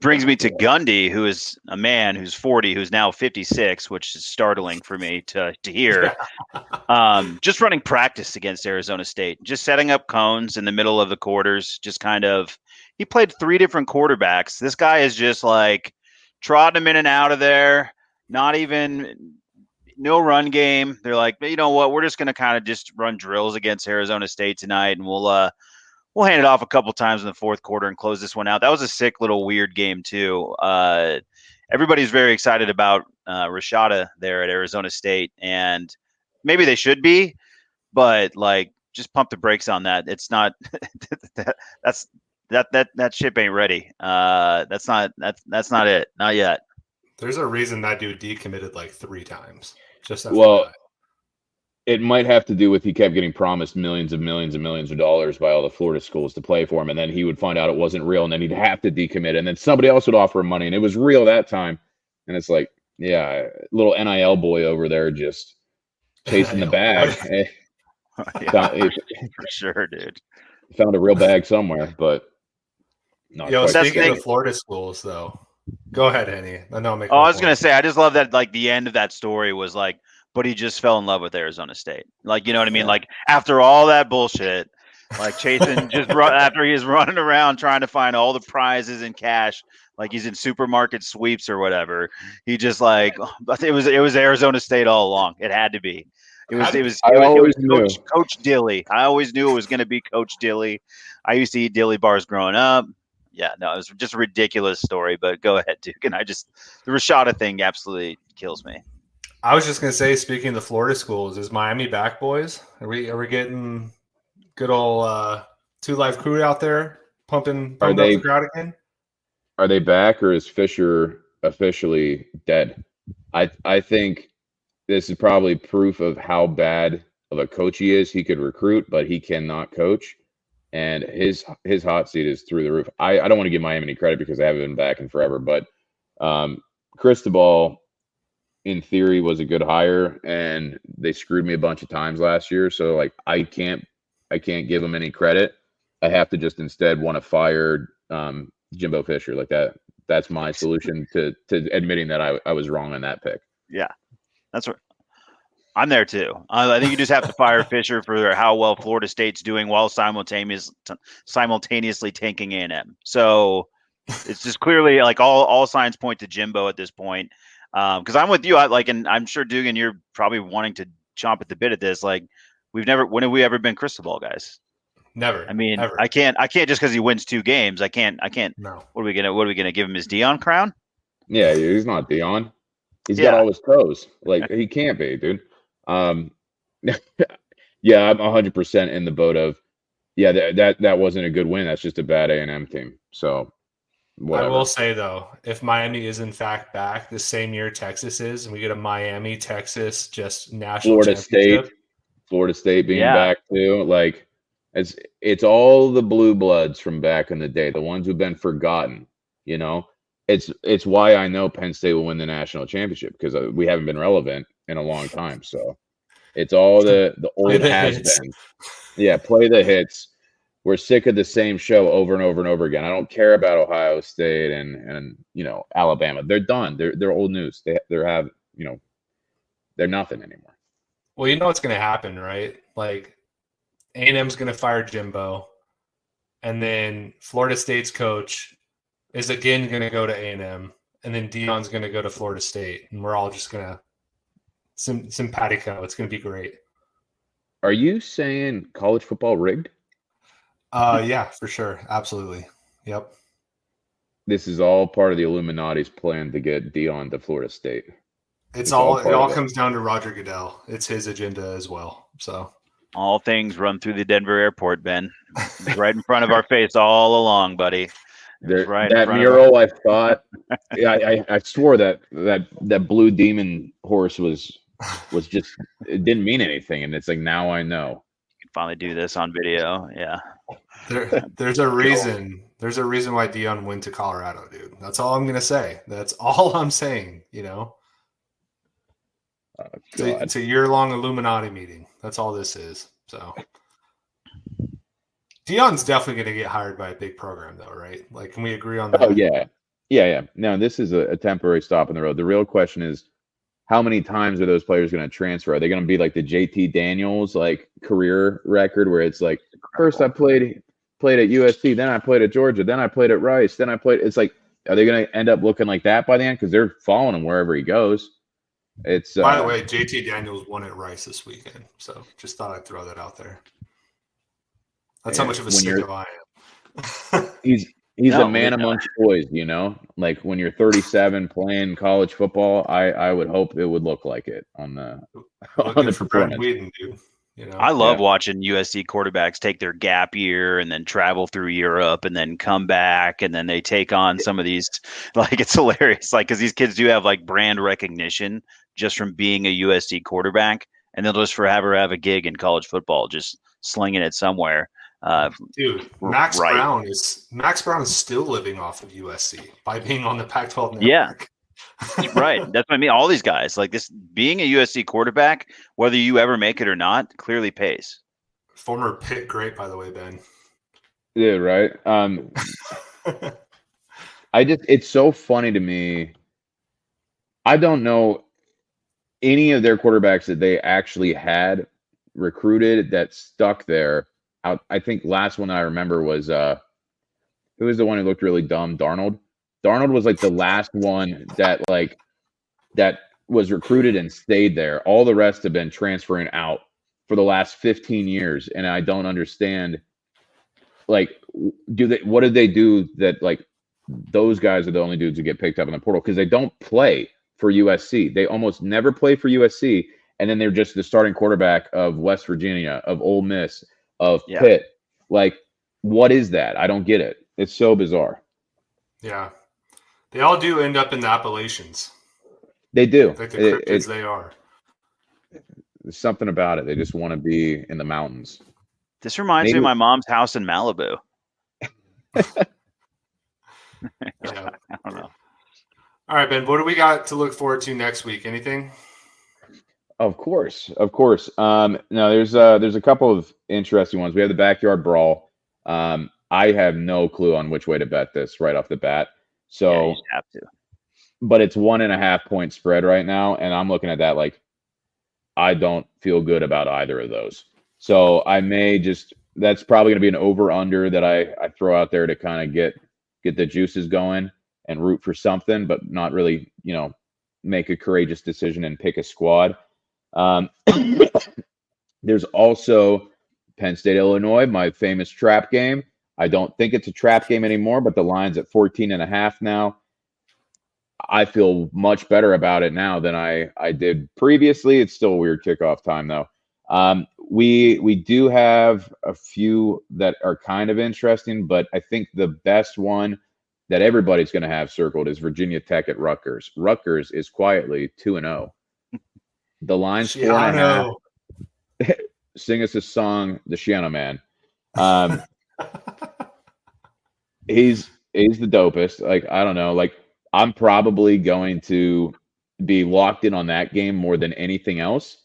brings me to Gundy, who is a man who's 40, who's now 56, which is startling for me to hear. Just running practice against Arizona State, just setting up cones in the middle of the quarters, just kind of – he played 3 different quarterbacks. This guy is just like trotting him in and out of there, not even – no run game. They're like, you know what, we're just going to kind of just run drills against Arizona State tonight, and we'll we'll hand it off a couple times in the fourth quarter and close this one out. That was a sick little weird game too. Everybody's very excited about Rashada there at Arizona State, and maybe they should be, but like just pump the brakes on that. It's not that ship ain't ready. That's not it. Not yet. There's a reason that dude decommitted like 3 times. Just well, it might have to do with he kept getting promised millions of dollars by all the Florida schools to play for him, and then he would find out it wasn't real, and then he'd have to decommit, and then somebody else would offer him money, and it was real that time. And it's like, yeah, little NIL boy over there just chasing the bag. Yeah, for sure, dude. Found a real bag somewhere, but not. Speaking of Florida schools, though, go ahead, Henny. I was gonna say, I just love that. Like the end of that story was like, but he just fell in love with Arizona State. Like, you know what I mean? Like after all that bullshit, like chasing after he's running around trying to find all the prizes and cash, like he's in supermarket sweeps or whatever. He just like it was Arizona State all along. It had to be. It was Coach Dilly. I always knew it was going to be Coach Dilly. I used to eat Dilly bars growing up. Yeah, no, it was just a ridiculous story. But go ahead, Duke. And the Rashada thing absolutely kills me. I was just going to say, speaking of the Florida schools, is Miami back, boys? Are we getting good old 2 Live Crew out there pumping up the crowd again? Are they back, or is Fisher officially dead? I think this is probably proof of how bad of a coach he is. He could recruit, but he cannot coach. And his hot seat is through the roof. I don't want to give Miami any credit because they haven't been back in forever, but Cristobal, in theory, was a good hire, and they screwed me a bunch of times last year. So like I can't give him any credit. I have to just instead want to fire Jimbo Fisher. Like that's my solution to admitting that I was wrong on that pick. Yeah. That's right. I'm there too. I think you just have to fire Fisher for how well Florida State's doing while simultaneously tanking A&M. So it's just clearly like all signs point to Jimbo at this point. Because I'm with you. And I'm sure Dugan, you're probably wanting to chomp at the bit at this. Like when have we ever been Cristobal guys? Never. I mean, ever. I can't just because he wins 2 games. I can't. No. What are we gonna give him his Dion crown? Yeah, he's not Dion. He's got all his toes. Like he can't be, dude. Yeah, I'm 100% in the boat of that wasn't a good win. That's just a bad A&M team. So whatever. I will say though, if Miami is in fact back the same year Texas is, and we get a Miami Texas just national Florida State being back too, like it's all the blue bloods from back in the day, the ones who've been forgotten, you know. It's why I know Penn State will win the national championship, because we haven't been relevant in a long time. So it's all the old has-beens. Yeah, play the hits. We're sick of the same show over and over and over again. I don't care about Ohio State and Alabama. They're done. They're old news. They're nothing anymore. Well, you know what's going to happen, right? Like A&M's going to fire Jimbo, and then Florida State's coach is again going to go to A&M, and then Dion's going to go to Florida State, and we're all just going to simpatico. It's going to be great. Are you saying college football rigged? Yeah, for sure. Absolutely. Yep. This is all part of the Illuminati's plan to get Dion to Florida State. It all comes down to Roger Goodell. It's his agenda as well. So all things run through the Denver airport, Ben. It's right in front of our face all along, buddy. That mural, I thought, I swore that blue demon horse was just, it didn't mean anything, and it's like, now I know. You can finally do this on video. Yeah. There's a reason. There's a reason why Dion went to Colorado, dude. That's all I'm gonna say. That's all I'm saying. It's a year-long Illuminati meeting. That's all this is. So Dion's definitely going to get hired by a big program, though, right? Like, can we agree on that? Oh, yeah. No, this is a temporary stop on the road. The real question is, how many times are those players going to transfer? Are they going to be like the JT Daniels career record, where it's like, first I played at USC, then I played at Georgia, then I played at Rice, then I played. It's like, are they going to end up looking like that by the end? Because they're following him wherever he goes. It's by the way, JT Daniels won at Rice this weekend, so just thought I'd throw that out there. That's how much of a sicko I am. He's a man amongst boys, you know. Like when you're 37 playing college football, I would hope it would look like it on the performance. Whedon, dude. You know? I love watching USC quarterbacks take their gap year and then travel through Europe and then come back and then they take on some of these. Like it's hilarious, like because these kids do have like brand recognition just from being a USC quarterback, and they'll just have a gig in college football, just slinging it somewhere. Dude, Max Brown is still living off of USC by being on the Pac-12 network. Yeah. Right. That's what I mean. All these guys, like this, being a USC quarterback, whether you ever make it or not, clearly pays. Former Pitt great, by the way, Ben. Yeah, right. It's so funny to me. I don't know any of their quarterbacks that they actually had recruited that stuck there. I think last one I remember was who was the one who looked really dumb? Darnold. Darnold was like the last one that was recruited and stayed there. All the rest have been transferring out for the last 15 years, and I don't understand. Like, what did they do that like those guys are the only dudes who get picked up in the portal because they don't play for USC. They almost never play for USC, and then they're just the starting quarterback of West Virginia, of Ole Miss, of Pitt. Like, what is that? I don't get it. It's so bizarre. Yeah. They all do end up in the Appalachians. They do. Like the cryptids they are. There's something about it. They just want to be in the mountains. This reminds me of my mom's house in Malibu. Yeah. I don't know. All right, Ben, what do we got to look forward to next week? Anything? Of course. No, there's a couple of interesting ones. We have the backyard brawl. I have no clue on which way to bet this right off the bat. So you have to. But it's 1.5 point spread right now, and I'm looking at that like I don't feel good about either of those. So I may that's probably going to be an over under that I throw out there to kind of get the juices going and root for something, but not really, make a courageous decision and pick a squad. There's also Penn State, Illinois, my famous trap game. I don't think it's a trap game anymore, but the line's at 14.5 now. I feel much better about it now than I did previously. It's still a weird kickoff time though. We do have a few that are kind of interesting, but I think the best one that everybody's going to have circled is Virginia Tech at Rutgers. Rutgers is quietly 2-0. The line's 4.5. Sing us a song, the Shiano Man. He's the dopest. Like, I don't know. Like, I'm probably going to be locked in on that game more than anything else.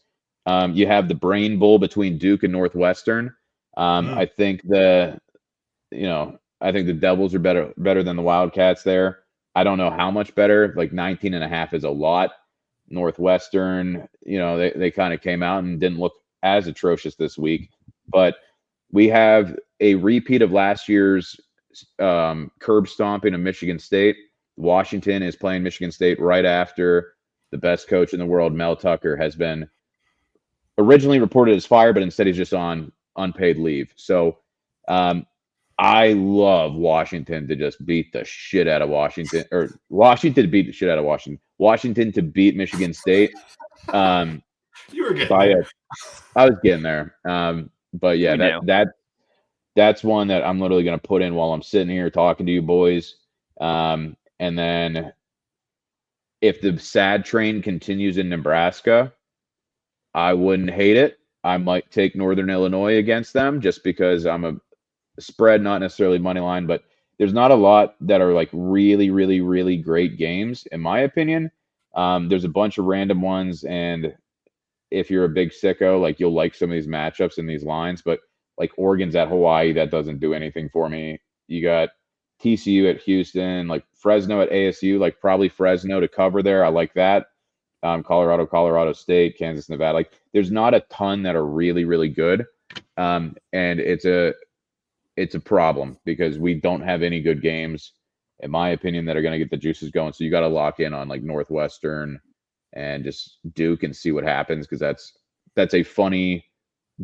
You have the Brain Bowl between Duke and Northwestern. I think the Devils are better than the Wildcats there. I don't know how much better. Like 19.5 is a lot. Northwestern, they kind of came out and didn't look as atrocious this week. But we have a repeat of last year's curb stomping of Michigan State. Washington is playing Michigan State right after the best coach in the world, Mel Tucker, has been originally reported as fired, but instead he's just on unpaid leave. So I love Washington to just beat the shit out of Washington, or Washington to beat the shit out of Washington. Washington to beat Michigan State. You were getting there. I was getting there. But yeah, that's one that I'm literally going to put in while I'm sitting here talking to you boys. And then if the sad train continues in Nebraska, I wouldn't hate it. I might take Northern Illinois against them just because I'm a spread, not necessarily money line, but there's not a lot that are like really, really, really great games, in my opinion. There's a bunch of random ones, and if you're a big sicko, like you'll like some of these matchups and these lines, but like Oregon's at Hawaii, that doesn't do anything for me. You got TCU at Houston, like Fresno at ASU, like probably Fresno to cover there. I like that. Colorado State, Kansas, Nevada. Like there's not a ton that are really, really good. And it's a problem because we don't have any good games, in my opinion, that are going to get the juices going. So you got to lock in on like Northwestern and just Duke and see what happens, because that's a funny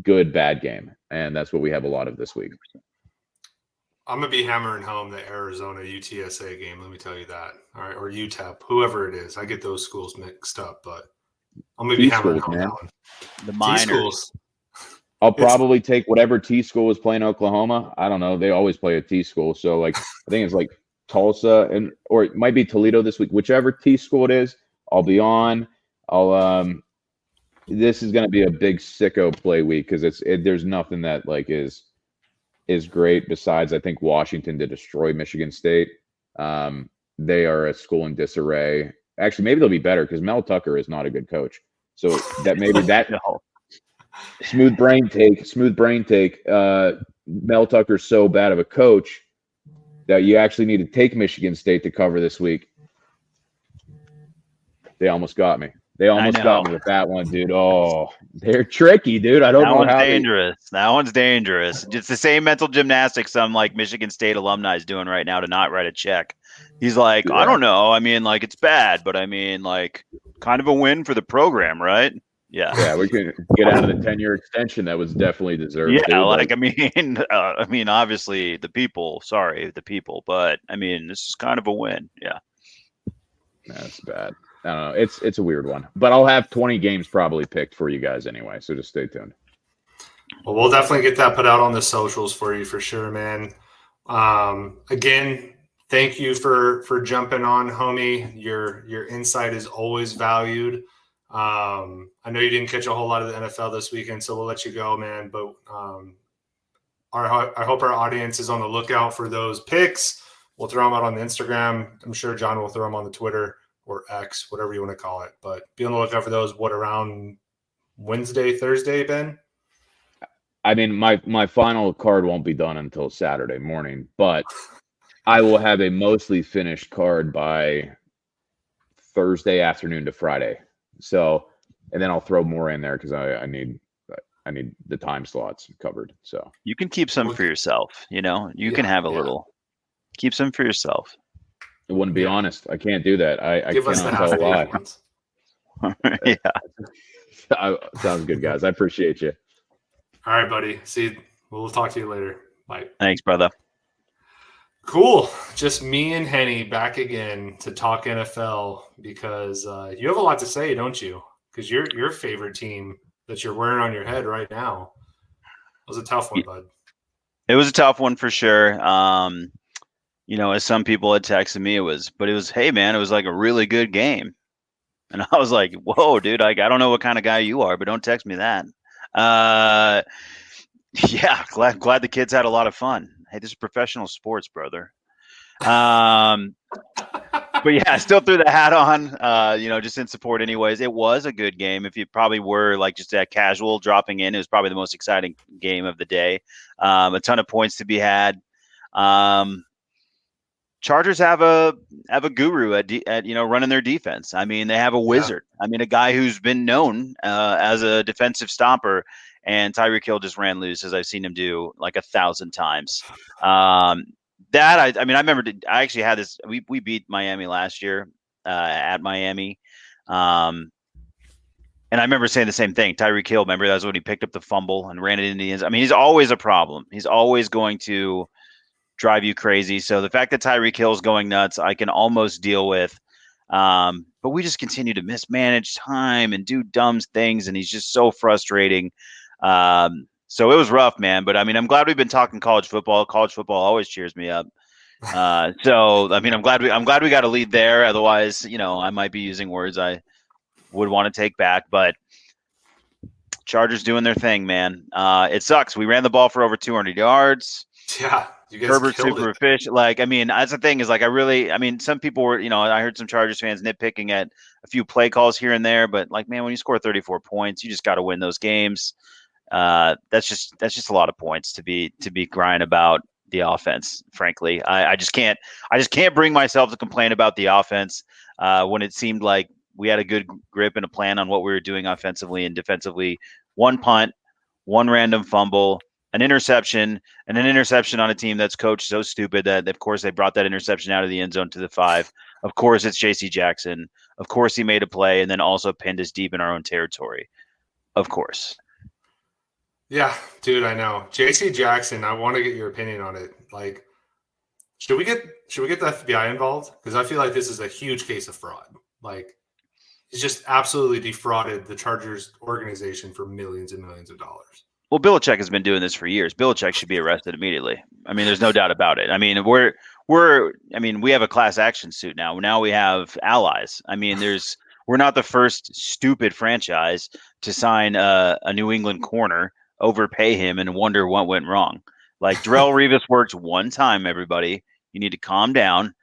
good bad game, and that's what we have a lot of this week. I'm gonna be hammering home the Arizona UTSA game. Let me tell you that. All right, or UTEP, whoever it is. I get those schools mixed up, but I'm gonna be hammering home that one. The minors. T schools. I'll probably take whatever T school is playing Oklahoma. I don't know. They always play a T school, so like I think it's like Tulsa or it might be Toledo this week. Whichever T school it is, I'll be on. This is going to be a big sicko play week because there's nothing that like is great besides I think Washington to destroy Michigan State. They are a school in disarray. Actually, maybe they'll be better because Mel Tucker is not a good coach. So that maybe that smooth brain take. Mel Tucker's so bad of a coach that you actually need to take Michigan State to cover this week. They almost got me. They almost got me with that one, dude. Oh, they're tricky, dude. I don't know how dangerous. That one's dangerous. It's the same mental gymnastics some like Michigan State alumni is doing right now to not write a check. He's like, I don't know. I mean, like it's bad, but I mean, like kind of a win for the program, right? Yeah. Yeah, we can get out of the 10-year extension that was definitely deserved. Yeah, like I mean, obviously the people, but I mean, this is kind of a win. Yeah. That's bad. I don't know. It's a weird one, but I'll have 20 games probably picked for you guys anyway. So just stay tuned. Well, we'll definitely get that put out on the socials for you for sure, man. Again, thank you for jumping on, homie. Your insight is always valued. I know you didn't catch a whole lot of the NFL this weekend, so we'll let you go, man. But I hope our audience is on the lookout for those picks. We'll throw them out on the Instagram. I'm sure John will throw them on the Twitter or X, whatever you want to call it. But be on the lookout for those. What, around Wednesday, Thursday, Ben? I mean, my final card won't be done until Saturday morning, but I will have a mostly finished card by Thursday afternoon to Friday. So, and then I'll throw more in there because I need the time slots covered. So you can keep some for yourself. You know, you can have a little. Keep some for yourself. I wouldn't be honest. I can't do that. I cannot tell a lie. Yeah. Sounds good, guys. I appreciate you. All right, buddy. See, we'll talk to you later. Bye. Thanks, brother. Cool. Just me and Henny back again to talk NFL because you have a lot to say, don't you? Because your favorite team that you're wearing on your head right now was a tough one, bud. It was a tough one for sure. You know, as some people had texted me, hey man, it was like a really good game. And I was like, whoa, dude, I don't know what kind of guy you are, but don't text me that. Yeah, glad the kids had a lot of fun. Hey, this is professional sports, brother. But yeah, I still threw the hat on, you know, just in support anyways. It was a good game. If you probably were like just that casual dropping in, it was probably the most exciting game of the day. A ton of points to be had. Chargers have a guru at you know, running their defense. I mean, they have a wizard. I mean, a guy who's been known as a defensive stopper, and Tyreek Hill just ran loose, as I've seen him do like 1,000 times. I remember I actually had this. We beat Miami last year at Miami, and I remember saying the same thing. Tyreek Hill, remember that was when he picked up the fumble and ran it into the end zone. I mean, he's always a problem. He's always going to drive you crazy. So the fact that Tyreek Hill is going nuts, I can almost deal with. But we just continue to mismanage time and do dumb things, and he's just so frustrating. So it was rough, man. But I mean, I'm glad we've been talking college football. College football always cheers me up. So I mean, I'm glad we got a lead there. Otherwise, you know, I might be using words I would want to take back. But Chargers doing their thing, man. It sucks. We ran the ball for over 200 yards. Yeah. Herbert super efficient. Like, I mean, that's the thing is like, some people were, you know, I heard some Chargers fans nitpicking at a few play calls here and there, but like, man, when you score 34 points, you just got to win those games. That's just a lot of points to be crying about the offense. Frankly, I just can't bring myself to complain about the offense when it seemed like we had a good grip and a plan on what we were doing offensively and defensively. One punt, one random fumble, an interception, and an interception on a team that's coached so stupid that, of course, they brought that interception out of the end zone to the 5. Of course, it's J.C. Jackson. Of course, he made a play and then also pinned us deep in our own territory. Of course. Yeah, dude, I know. JC Jackson, I want to get your opinion on it. Like, should we get the FBI involved? Because I feel like this is a huge case of fraud. Like, he's just absolutely defrauded the Chargers organization for millions and millions of dollars. Well, Belichick has been doing this for years. Belichick should be arrested immediately. I mean, there's no doubt about it. I mean, we have a class action suit now. Now we have allies. I mean, we're not the first stupid franchise to sign a New England corner, overpay him, and wonder what went wrong. Like Darrelle Revis worked one time, everybody. You need to calm down.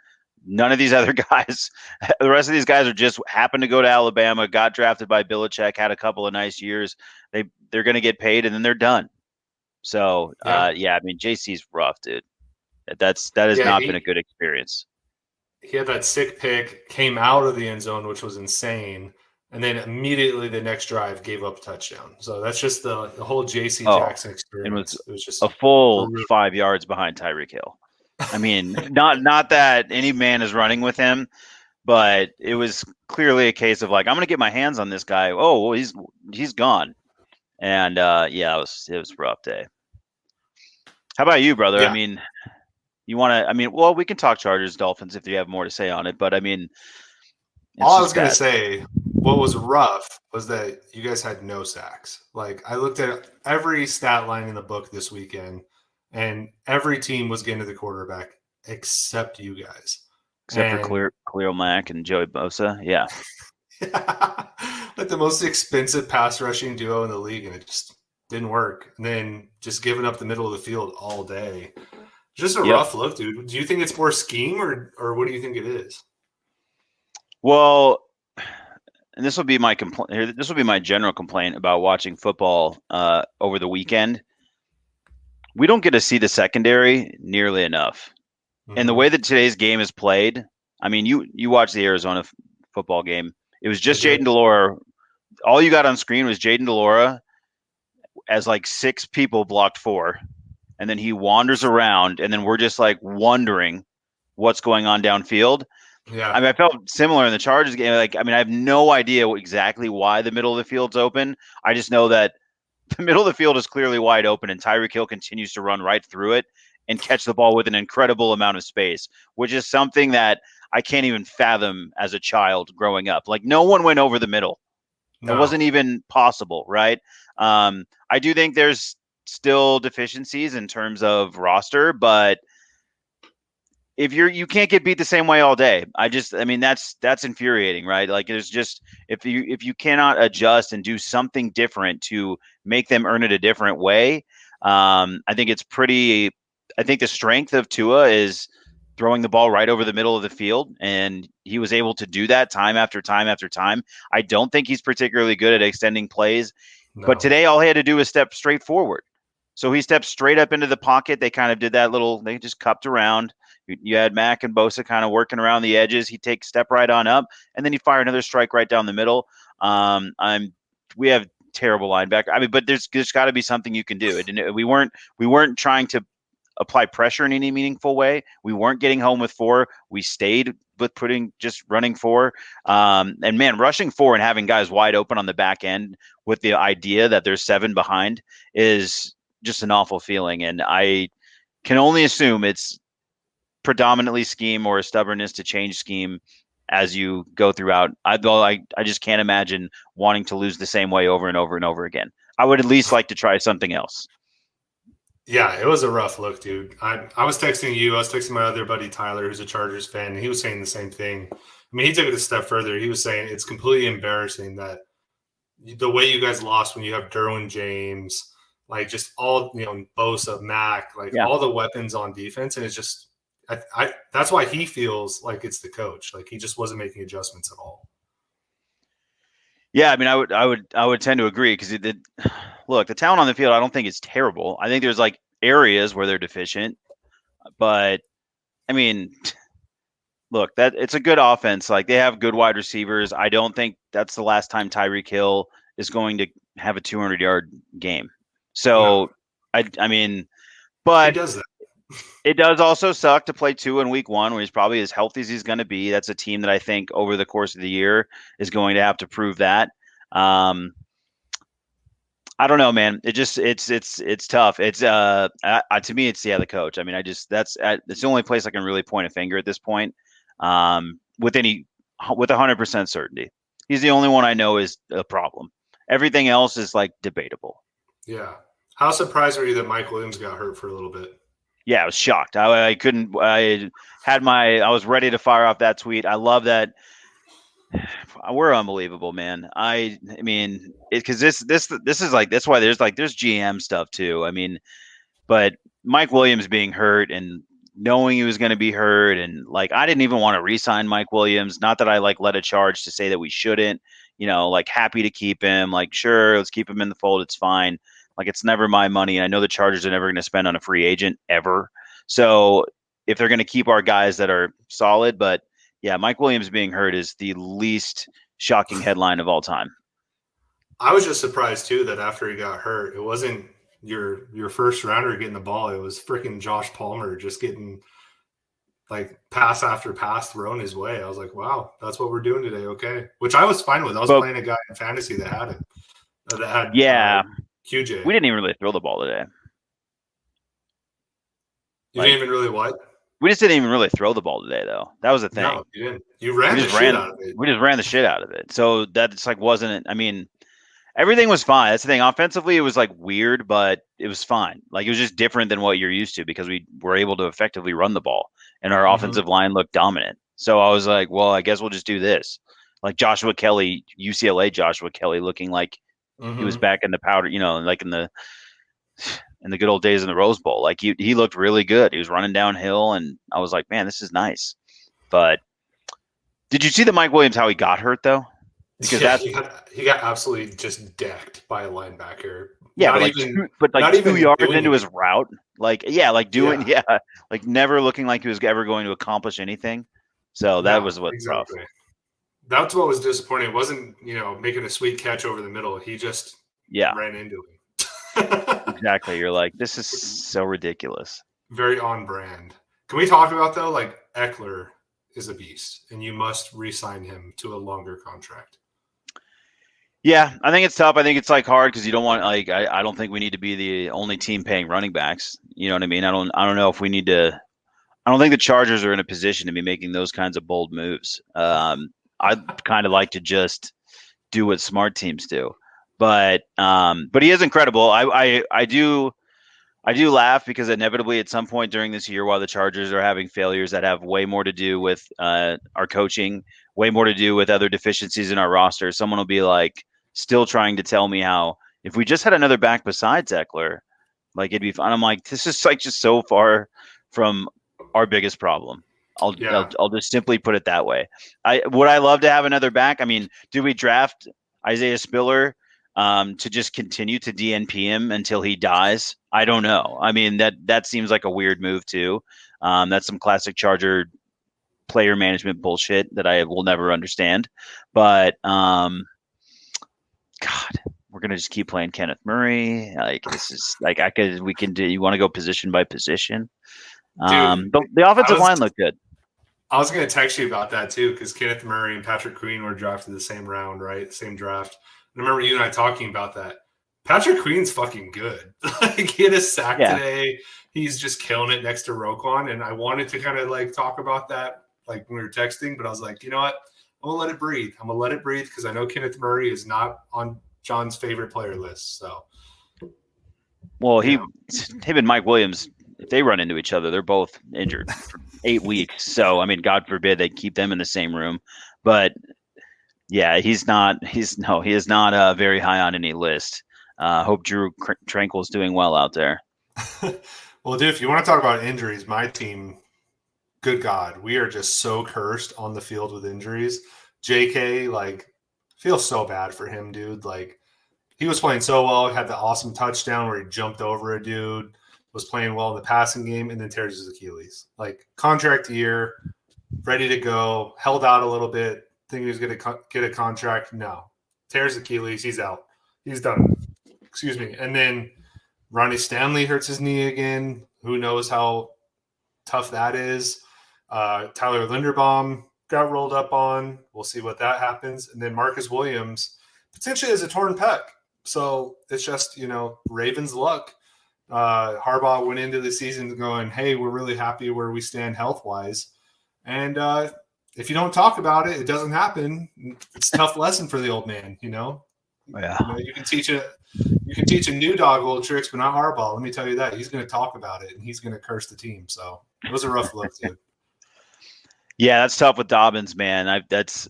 None of these other guys, the rest of these guys are just happened to go to Alabama, got drafted by Belichick, had a couple of nice years. They're going to get paid and then they're done. So, I mean, JC's rough, dude. That has not been a good experience. He had that sick pick, came out of the end zone, which was insane, and then immediately the next drive gave up a touchdown. So that's just the whole JC Jackson experience. It was just a full 5 yards behind Tyreek Hill. I mean, not that any man is running with him, but it was clearly a case of like, I'm going to get my hands on this guy. Oh, well, he's gone. And it was a rough day. How about you, brother? Yeah. I mean, well, we can talk Chargers, Dolphins if you have more to say on it, but I mean, all I was going to say, what was rough was that you guys had no sacks. Like, I looked at every stat line in the book this weekend, and every team was getting to the quarterback except you guys. Except for Khalil Mack and Joey Bosa. Yeah. Like the most expensive pass rushing duo in the league, and it just didn't work. And then just giving up the middle of the field all day. Just a rough look, dude. Do you think it's more scheme or what do you think it is? Well, and this will be my complaint. This will be my general complaint about watching football over the weekend. We don't get to see the secondary nearly enough. Mm-hmm. And the way that today's game is played, I mean, you watch the Arizona football game. It was just Jayden DeLora. All you got on screen was Jayden DeLora as like 6 people blocked 4. And then he wanders around, and then we're just like wondering what's going on downfield. Yeah. I mean, I felt similar in the Chargers game. Like, I mean, I have no idea exactly why the middle of the field's open. I just know that the middle of the field is clearly wide open, and Tyreek Hill continues to run right through it and catch the ball with an incredible amount of space, which is something that I can't even fathom as a child growing up. Like, no one went over the middle. No. It wasn't even possible, right? I do think there's still deficiencies in terms of roster, but if you can't get beat the same way all day. I mean, that's infuriating, right? Like, there's just if you cannot adjust and do something different to make them earn it a different way. I think the strength of Tua is throwing the ball right over the middle of the field, and he was able to do that time after time after time. I don't think he's particularly good at extending plays, but today all he had to do was step straight forward. So he stepped straight up into the pocket. They kind of did that they just cupped around. You had Mack and Bosa kind of working around the edges. He'd take step right on up, and then he fired another strike right down the middle. We have terrible linebacker. I mean, but there's got to be something you can do. We weren't trying to apply pressure in any meaningful way. We weren't getting home with 4. We stayed with just running 4. And man, rushing 4 and having guys wide open on the back end with the idea that there's 7 behind is just an awful feeling. And I can only assume it's predominantly scheme or a stubbornness to change scheme as you go throughout. I just can't imagine wanting to lose the same way over and over and over again. I would at least like to try something else. Yeah, it was a rough look, dude. I was texting you. I was texting my other buddy, Tyler, who's a Chargers fan, and he was saying the same thing. I mean, he took it a step further. He was saying it's completely embarrassing that the way you guys lost when you have Derwin James, like just all, Bosa, Mack, like all the weapons on defense. And it's just that's why he feels like it's the coach. Like he just wasn't making adjustments at all. Yeah, I mean, I would tend to agree because look, the talent on the field, I don't think it's terrible. I think there's like areas where they're deficient, but I mean, look, that it's a good offense. Like they have good wide receivers. I don't think that's the last time Tyreek Hill is going to have a 200-yard game. So I mean, but he does that. It does also suck to play 2 in week 1 when he's probably as healthy as he's going to be. That's a team that I think over the course of the year is going to have to prove that. I I don't know, man. It's tough. It's to me, it's the coach. I mean, it's the only place I can really point a finger at this point, with 100% certainty. He's the only one I know is a problem. Everything else is like debatable. Yeah. How surprised were you that Mike Williams got hurt for a little bit? Yeah, I was shocked. I couldn't. I was ready to fire off that tweet. I love that. We're unbelievable, man. I mean, because this is like, that's why there's GM stuff too. I mean, but Mike Williams being hurt and knowing he was going to be hurt, and like I didn't even want to re-sign Mike Williams. Not that I like led a charge to say that we shouldn't. Like happy to keep him. Like sure, let's keep him in the fold. It's fine. Like it's never my money, and I know the Chargers are never going to spend on a free agent ever. So if they're going to keep our guys that are solid, but yeah, Mike Williams being hurt is the least shocking headline of all time. I was just surprised too that after he got hurt, it wasn't your first rounder getting the ball. It was freaking Josh Palmer just getting like pass after pass thrown his way. I was like, wow, that's what we're doing today. Okay. Which I was fine with. I was playing a guy in fantasy that had him. That had QJ. We didn't even really throw the ball today. You didn't even really what? We just didn't even really throw the ball today, though. That was the thing. No, you didn't. You ran the shit out of it. We just ran the shit out of it. So that's like wasn't. I mean, everything was fine. That's the thing. Offensively, it was like weird, but it was fine. Like it was just different than what you're used to because we were able to effectively run the ball, and our offensive line looked dominant. So I was like, well, I guess we'll just do this. Like Joshua Kelly, UCLA Joshua Kelly, looking like he was back in the powder, like in the good old days in the Rose Bowl. Like he looked really good. He was running downhill, and I was like, man, this is nice. But did you see the Mike Williams, how he got hurt though? Because he got absolutely just decked by a linebacker. Yeah, but like 2 yards into his route. Like, like never looking like he was ever going to accomplish anything. So that was what's rough. That's what was disappointing. It wasn't, making a sweet catch over the middle. He just ran into him. Exactly. You're like, this is so ridiculous. Very on brand. Can we talk about though, like Eckler is a beast and you must re-sign him to a longer contract. Yeah, I think it's tough. I think it's like hard because you don't want I don't think we need to be the only team paying running backs. You know what I mean? I don't know if we need to. I don't think the Chargers are in a position to be making those kinds of bold moves. I'd kind of like to just do what smart teams do. But he is incredible. I do laugh because inevitably at some point during this year, while the Chargers are having failures that have way more to do with our coaching, way more to do with other deficiencies in our roster, someone will be like still trying to tell me how if we just had another back besides Eckler, like it'd be fun. I'm like, this is like just so far from our biggest problem. I'll just simply put it that way. Would I love to have another back? I mean, do we draft Isaiah Spiller to just continue to DNP him until he dies? I don't know. I mean, that seems like a weird move too. That's some classic Charger player management bullshit that I will never understand. But God, we're gonna just keep playing Kenneth Murray. Like this is like we can do. You want to go position by position? Dude, the offensive line looked good. I was going to text you about that too, because Kenneth Murray and Patrick Queen were drafted the same round, right? Same draft. I remember you and I talking about that. Patrick Queen's fucking good. Like he had a sack today. He's just killing it next to Roquan. And I wanted to kind of like talk about that like when we were texting, but I was like, you know what? I'm gonna let it breathe. I'm gonna let it breathe because I know Kenneth Murray is not on John's favorite player list. So well, him and Mike Williams, if they run into each other, they're both injured for 8 weeks. So, I mean, God forbid they keep them in the same room. But yeah, he is not very high on any list. Hope Drew Tranquil is doing well out there. Well, dude, if you want to talk about injuries, my team, good God, we are just so cursed on the field with injuries. JK, like, feels so bad for him, dude. Like, he was playing so well, had the awesome touchdown where he jumped over a dude, was playing well in the passing game, and then tears his Achilles. Like, contract year, ready to go, held out a little bit, think he was going to get a contract. No. Tears Achilles, he's out. He's done. Excuse me. And then Ronnie Stanley hurts his knee again. Who knows how tough that is. Tyler Linderbaum got rolled up on. We'll see what that happens. And then Marcus Williams potentially has a torn pec. So it's just, Ravens luck. Harbaugh went into the season going, hey, we're really happy where we stand health-wise. And if you don't talk about it, it doesn't happen. It's a tough lesson for the old man, Yeah. You can teach a new dog old tricks, but not Harbaugh. Let me tell you that. He's going to talk about it, and he's going to curse the team. So it was a rough look, dude. Yeah, that's tough with Dobbins, man. That's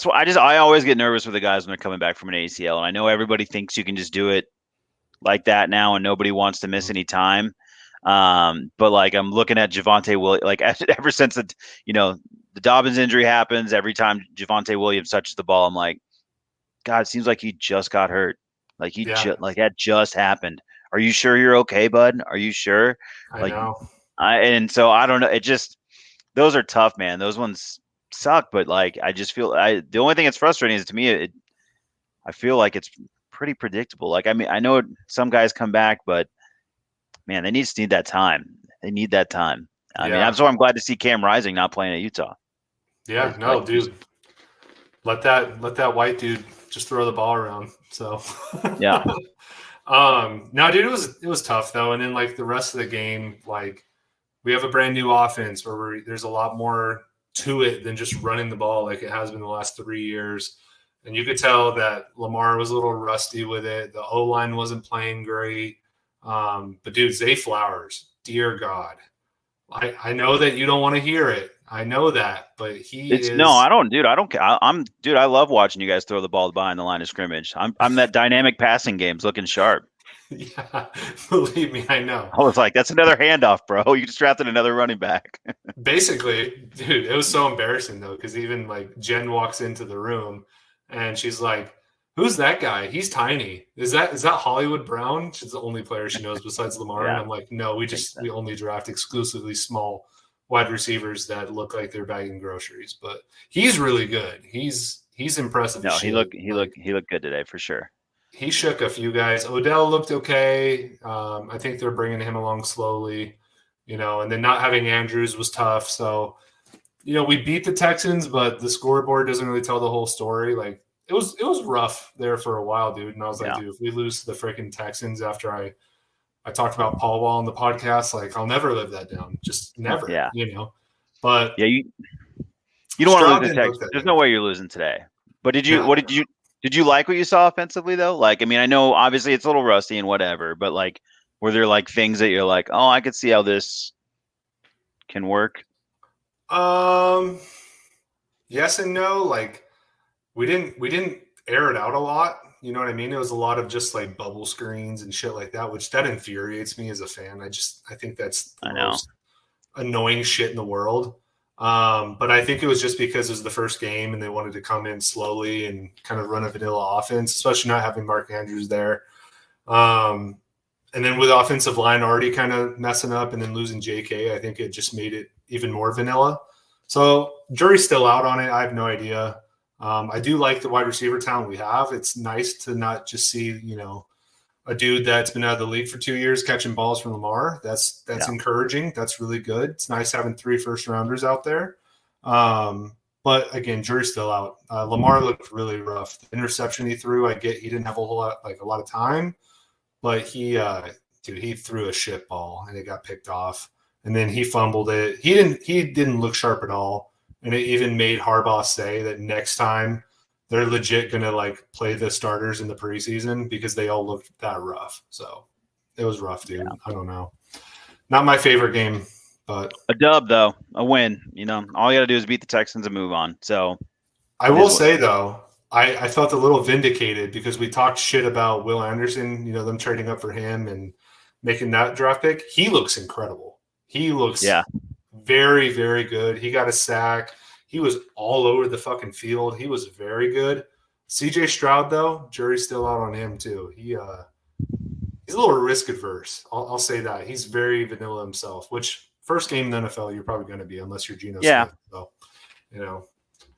what I always get nervous with the guys when they're coming back from an ACL. And I know everybody thinks you can just do it like that now, and nobody wants to miss any time. But like I'm looking at Javonte Williams, like ever since the Dobbins injury happens, every time Javonte Williams touches the ball, I'm like, God, it seems like he just got hurt. Like like that just happened. Are you sure you're okay, bud? Are you sure? I know. And so I don't know. It just, those are tough, man. Those ones suck, but like I just feel the only thing that's frustrating is to me I feel like it's pretty predictable. Like I mean, I know some guys come back, but man, they need that time. They need that time. I mean, I'm glad to see Cam Rising not playing at Utah. Yeah, dude. Let that white dude just throw the ball around. So yeah. No, dude, it was tough though. And then like the rest of the game, like we have a brand new offense where there's a lot more to it than just running the ball like it has been the last 3 years. And you could tell that Lamar was a little rusty with it. The O-line wasn't playing great. But dude, Zay Flowers, dear God. I know that you don't want to hear it. I know that, but No, I don't, dude. I don't care. I love watching you guys throw the ball behind the line of scrimmage. I'm that dynamic passing game's looking sharp. Yeah, believe me, I know. I was like, that's another handoff, bro. You just drafted another running back. Basically, dude, it was so embarrassing though, because even like Jen walks into the room and she's like, "Who's that guy? He's tiny. Is that Hollywood Brown?" She's the only player she knows besides Lamar. Yeah. And I'm like, no, we only draft exclusively small wide receivers that look like they're bagging groceries. But he's really good. He's impressive. No, he looked good today for sure. He shook a few guys. Odell looked okay. I think they're bringing him along slowly, and then not having Andrews was tough. So, we beat the Texans, but the scoreboard doesn't really tell the whole story. Like it was rough there for a while, dude. And I was like, dude, if we lose to the freaking Texans after I talked about Paul Wall on the podcast, like I'll never live that down. Just never, But yeah, you don't want to lose the Texans. There's no way you're losing today. But did you like what you saw offensively though? Like, I mean, I know obviously it's a little rusty and whatever, but like, were there like things that you're like, oh, I could see how this can work? Yes and no. Like we didn't air it out a lot. You know what I mean? It was a lot of just like bubble screens and shit like that, which that infuriates me as a fan. I think that's the most annoying shit in the world. But I think it was just because it was the first game and they wanted to come in slowly and kind of run a vanilla offense, especially not having Mark Andrews there. And then with the offensive line already kind of messing up and then losing JK, I think it just made it even more vanilla. So jury's still out on it. I have no idea. I do like the wide receiver talent we have. It's nice to not just see, a dude that's been out of the league for 2 years catching balls from Lamar. That's encouraging. That's really good. It's nice having 3 first-rounders out there. But again, jury's still out. Lamar looked really rough. The interception he threw, I get he didn't have a lot of time, but he threw a shit ball and it got picked off. And then he fumbled it. He didn't look sharp at all. And it even made Harbaugh say that next time they're legit going to like play the starters in the preseason because they all looked that rough. So it was rough, dude. Yeah. I don't know. Not my favorite game, but a dub though, a win, all you got to do is beat the Texans and move on. So I will say though, I felt a little vindicated because we talked shit about Will Anderson, them trading up for him and making that draft pick. He looks incredible. He looks very, very good. He got a sack. He was all over the fucking field. He was very good. CJ Stroud, though, jury's still out on him, too. He's a little risk adverse. I'll say that. He's very vanilla himself, which first game in the NFL, you're probably going to be unless you're Geno Smith. So,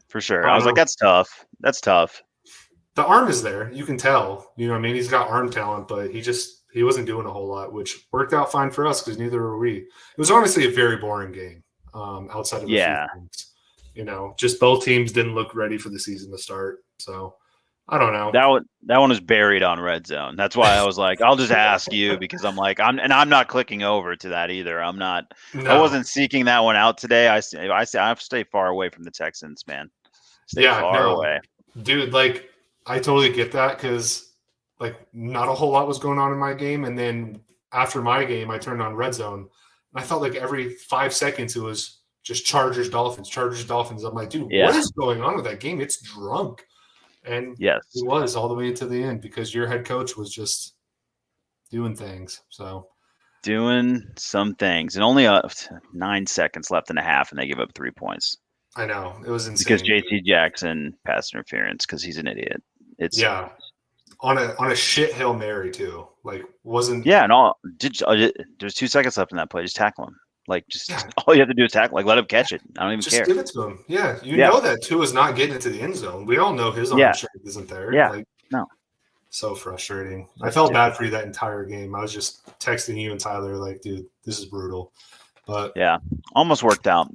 For sure. I was like, that's tough. That's tough. The arm is there. You can tell. You know what I mean? He's got arm talent, but he wasn't doing a whole lot, which worked out fine for us because neither were we. It was honestly a very boring game outside of a few things. Just both teams didn't look ready for the season to start. So I don't know. That one was buried on red zone. That's why I was like, I'll just ask you because I'm like, I'm not clicking over to that either. I'm not. No. I wasn't seeking that one out today. I have to stay far away from the Texans, man. Stay far away, dude. Like, I totally get that because like not a whole lot was going on in my game, and then after my game, I turned on red zone, and I felt like every 5 seconds it was just Chargers Dolphins. I'm like, dude, what is going on with that game? It's drunk. And yes, it was all the way to the end because your head coach was just doing things. So doing some things, and only 9 seconds left in a half, and they give up 3 points. I know it was insane because JT Jackson pass interference because he's an idiot. It's on a shit Hail Mary too. Like wasn't and all. There's 2 seconds left in that play. Just tackle him. Like just all you have to do is tackle. Like let him catch it. I don't even care. Just give it to him. Yeah, you know that Tua is not getting into the end zone. We all know his arm strength isn't there. Yeah, like, no. So frustrating. I felt bad for you that entire game. I was just texting you and Tyler like, dude, this is brutal. But almost worked out.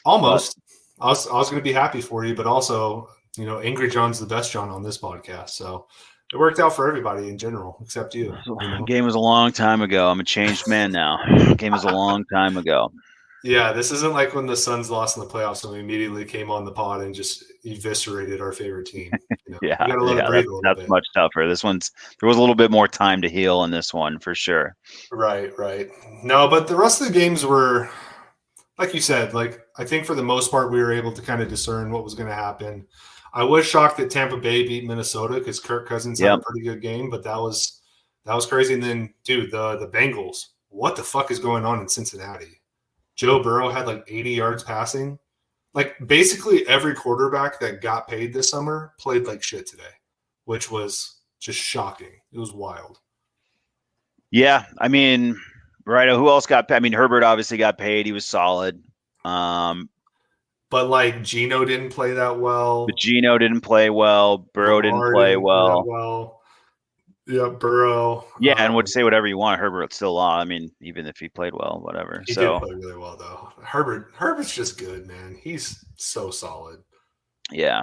Almost. But I was going to be happy for you, but also, you know, Angry John's the best John on this podcast. So it worked out for everybody in general, except you. Game was a long time ago. I'm a changed man now. Game was a long time ago. Yeah, this isn't like when the Suns lost in the playoffs and we immediately came on the pod and just eviscerated our favorite team. You know, you gotta let it breathe a little bit. That's much tougher. There was a little bit more time to heal in this one for sure. Right. No, but the rest of the games were, like you said, like I think for the most part we were able to kind of discern what was going to happen. I was shocked that Tampa Bay beat Minnesota because Kirk Cousins had a pretty good game, but that was crazy. And then, dude, the Bengals, what the fuck is going on in Cincinnati? Joe Burrow had like 80 yards passing. Like basically every quarterback that got paid this summer played like shit today, which was just shocking. It was wild. Yeah, I mean, right. Who else got paid? I mean, Herbert obviously got paid. He was solid. But like Geno didn't play that well. But Geno didn't play well. Burrow didn't play well. Yeah, Burrow. Yeah, and would say whatever you want. Herbert still lost. I mean, even if he played well, whatever. He did play really well though. Herbert's just good, man. He's so solid. Yeah,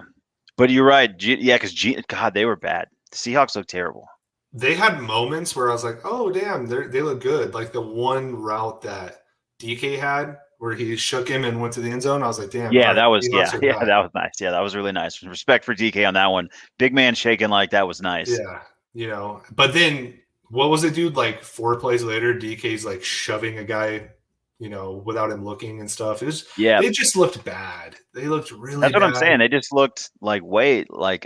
but you're right. Because God, they were bad. The Seahawks look terrible. They had moments where I was like, "Oh, damn, they look good." Like the one route that DK had, where he shook him and went to the end zone. I was like, "Damn." Yeah, that was that was nice. Yeah, that was really nice. Respect for DK on that one. Big man shaking like that was nice. Yeah, you know. But then what was it, dude? Like 4 plays later, DK's like shoving a guy, you know, without him looking and stuff. It was They just looked bad. They looked really. That's bad. what I'm saying. They just looked like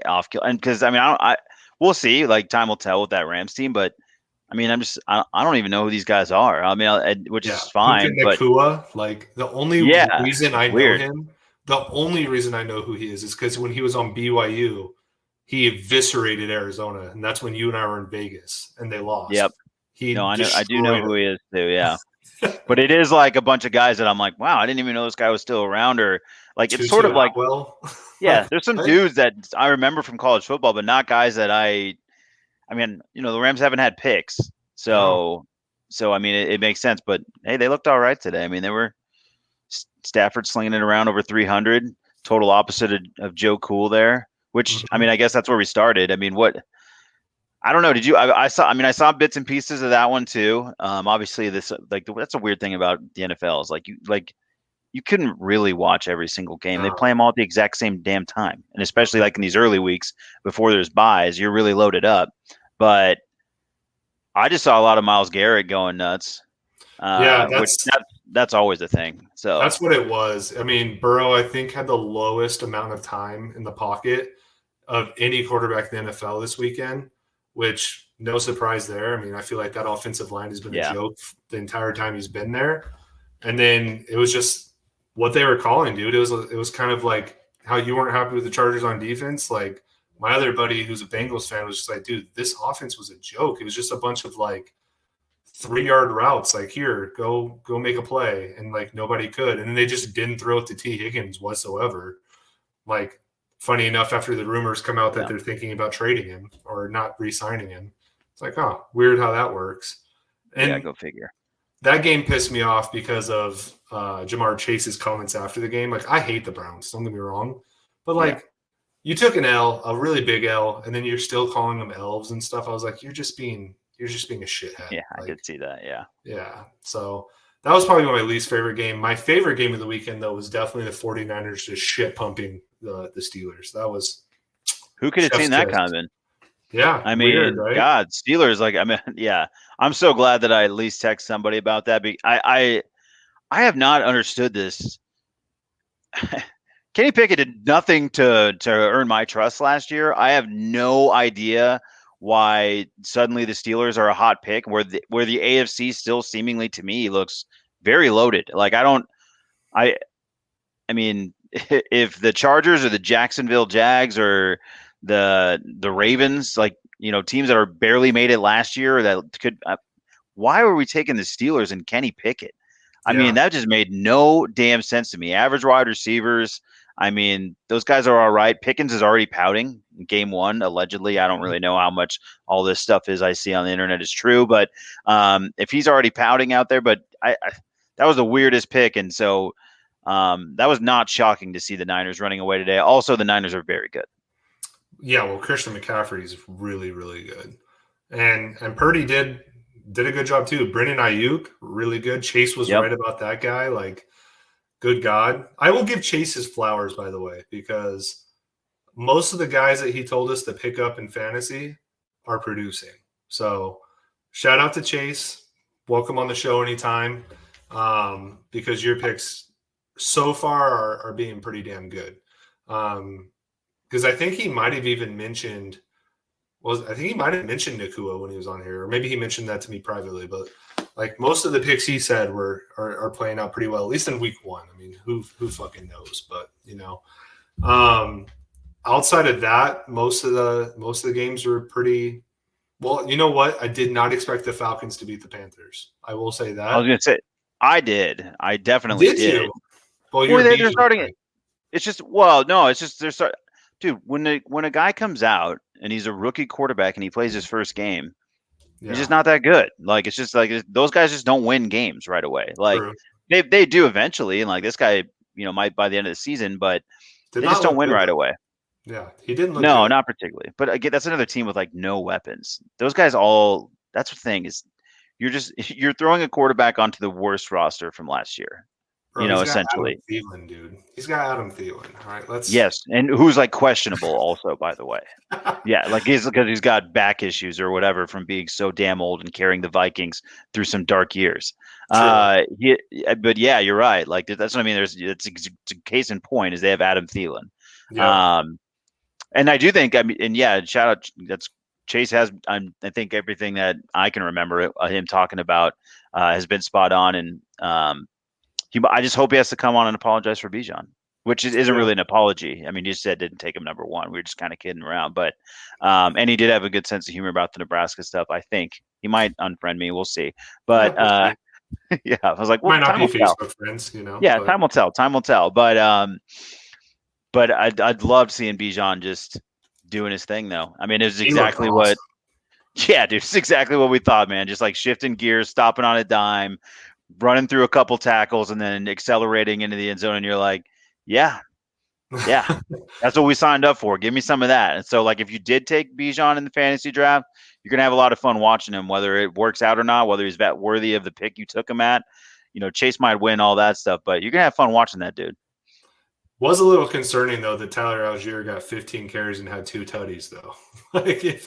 off kill. And because I mean, we'll see. Like time will tell with that Rams team, but. I mean, I don't even know who these guys are. I mean, which is fine. But Nakua, like the only reason I know him, the only reason I know who he is because when he was on BYU, he eviscerated Arizona, and that's when you and I were in Vegas, and they lost. Yep. I do know who he is too. Yeah. But it is like a bunch of guys that I'm like, wow, I didn't even know this guy was still around, or like it's sort of like, yeah, there's some dudes that I remember from college football, but not guys that I mean, you know, the Rams haven't had picks, so I mean, it makes sense. But hey, they looked all right today. I mean, they were Stafford slinging it around over 300, total opposite of Joe Cool there. Which I mean, I guess that's where we started. I mean, I don't know. Did you? I saw bits and pieces of that one too. Obviously, that's a weird thing about the NFL is you couldn't really watch every single game. They play them all at the exact same damn time, and especially like in these early weeks before there's buys, you're really loaded up. But I just saw a lot of Myles Garrett going nuts. That's always a thing. So that's what it was. I mean, Burrow, I think, had the lowest amount of time in the pocket of any quarterback in the NFL this weekend, which no surprise there. I mean, I feel like that offensive line has been a joke the entire time he's been there. And then it was just what they were calling, dude. It was kind of like how you weren't happy with the Chargers on defense. Like my other buddy who's a Bengals fan was just like, dude, this offense was a joke. It was just a bunch of like 3-yard routes. Like, here, go make a play. And like nobody could. And then they just didn't throw it to T. Higgins whatsoever. Like, funny enough, after the rumors come out that they're thinking about trading him or not re-signing him, it's like, oh, weird how that works. And go figure. That game pissed me off because of Jamar Chase's comments after the game. Like, I hate the Browns, don't get me wrong. But, like, you took an L, a really big L, and then you're still calling them elves and stuff. I was like, you're just being a shithead. Yeah, I like, did see that. Yeah. Yeah. So that was probably my least favorite game. My favorite game of the weekend, though, was definitely the 49ers just shit pumping the Steelers. That was who could have seen that coming? Yeah. I mean, weird, right? God, Steelers, like, I mean, yeah. I'm so glad that I at least text somebody about that. I have not understood this. Kenny Pickett did nothing to earn my trust last year. I have no idea why suddenly the Steelers are a hot pick where the AFC still seemingly to me looks very loaded. Like I mean, if the Chargers or the Jacksonville Jags or the Ravens, like, teams that are barely made it last year that could, why were we taking the Steelers and Kenny Pickett? I mean, that just made no damn sense to me. Average wide receivers. I mean, those guys are all right. Pickens is already pouting in game one, allegedly. I don't really know how much all this stuff is I see on the internet is true, but if he's already pouting out there, but I that was the weirdest pick. And so that was not shocking to see the Niners running away today. Also, the Niners are very good. Yeah, well, Christian McCaffrey is really, really good. And Purdy did a good job too. Brendan Ayuk, really good. Chase was right about that guy. Like, good God. I will give Chase his flowers, by the way, because most of the guys that he told us to pick up in fantasy are producing. So shout out to Chase. Welcome on the show anytime, because your picks so far are being pretty damn good. Because I think he might have even mentioned Nakua when he was on here, or maybe he mentioned that to me privately, but like most of the picks he said are playing out pretty well, at least in week one. I mean, who fucking knows? But outside of that, most of the games were pretty well. You know what? I did not expect the Falcons to beat the Panthers. I will say that. I was gonna say I did. I definitely did. Well, they're starting it. It's just they're starting. Dude, when a guy comes out and he's a rookie quarterback and he plays his first game, he's just not that good. Like, it's just like those guys just don't win games right away. Like, they do eventually, and like this guy, might by the end of the season, but they just don't win right away. Yeah, he didn't look No, good. not particularly. But again, that's another team with like no weapons. Those guys all. That's the thing is, you're throwing a quarterback onto the worst roster from last year. Bro, essentially. Adam Thielen, dude. He's got Adam Thielen. All right, Yes, and who's like questionable also, by the way. Yeah, like because he's got back issues or whatever from being so damn old and carrying the Vikings through some dark years. But yeah, you're right. Like that's what I mean. It's a case in point is they have Adam Thielen. Yeah. And I do think shout out. That's Chase has. I think everything that I can remember him talking about has been spot on, and I just hope he has to come on and apologize for Bijan, which isn't really an apology. I mean, you said didn't take him number one. We were just kind of kidding around, but and he did have a good sense of humor about the Nebraska stuff. I think he might unfriend me. We'll see. But yeah, I was like, well, might not be Facebook friends, Yeah, but time will tell. Time will tell. But I'd love seeing Bijan just doing his thing, though. I mean, it's exactly what. Yeah, dude, it's exactly what we thought, man. Just like shifting gears, stopping on a dime, running through a couple tackles, and then accelerating into the end zone. And you're like, yeah, that's what we signed up for. Give me some of that. And so, like, if you did take Bijan in the fantasy draft, you're going to have a lot of fun watching him, whether it works out or not, whether he's that worthy of the pick you took him at. Chase might win all that stuff, but you're going to have fun watching that dude. Was a little concerning, though, that Tyler Algier got 15 carries and had 2 tutties, though.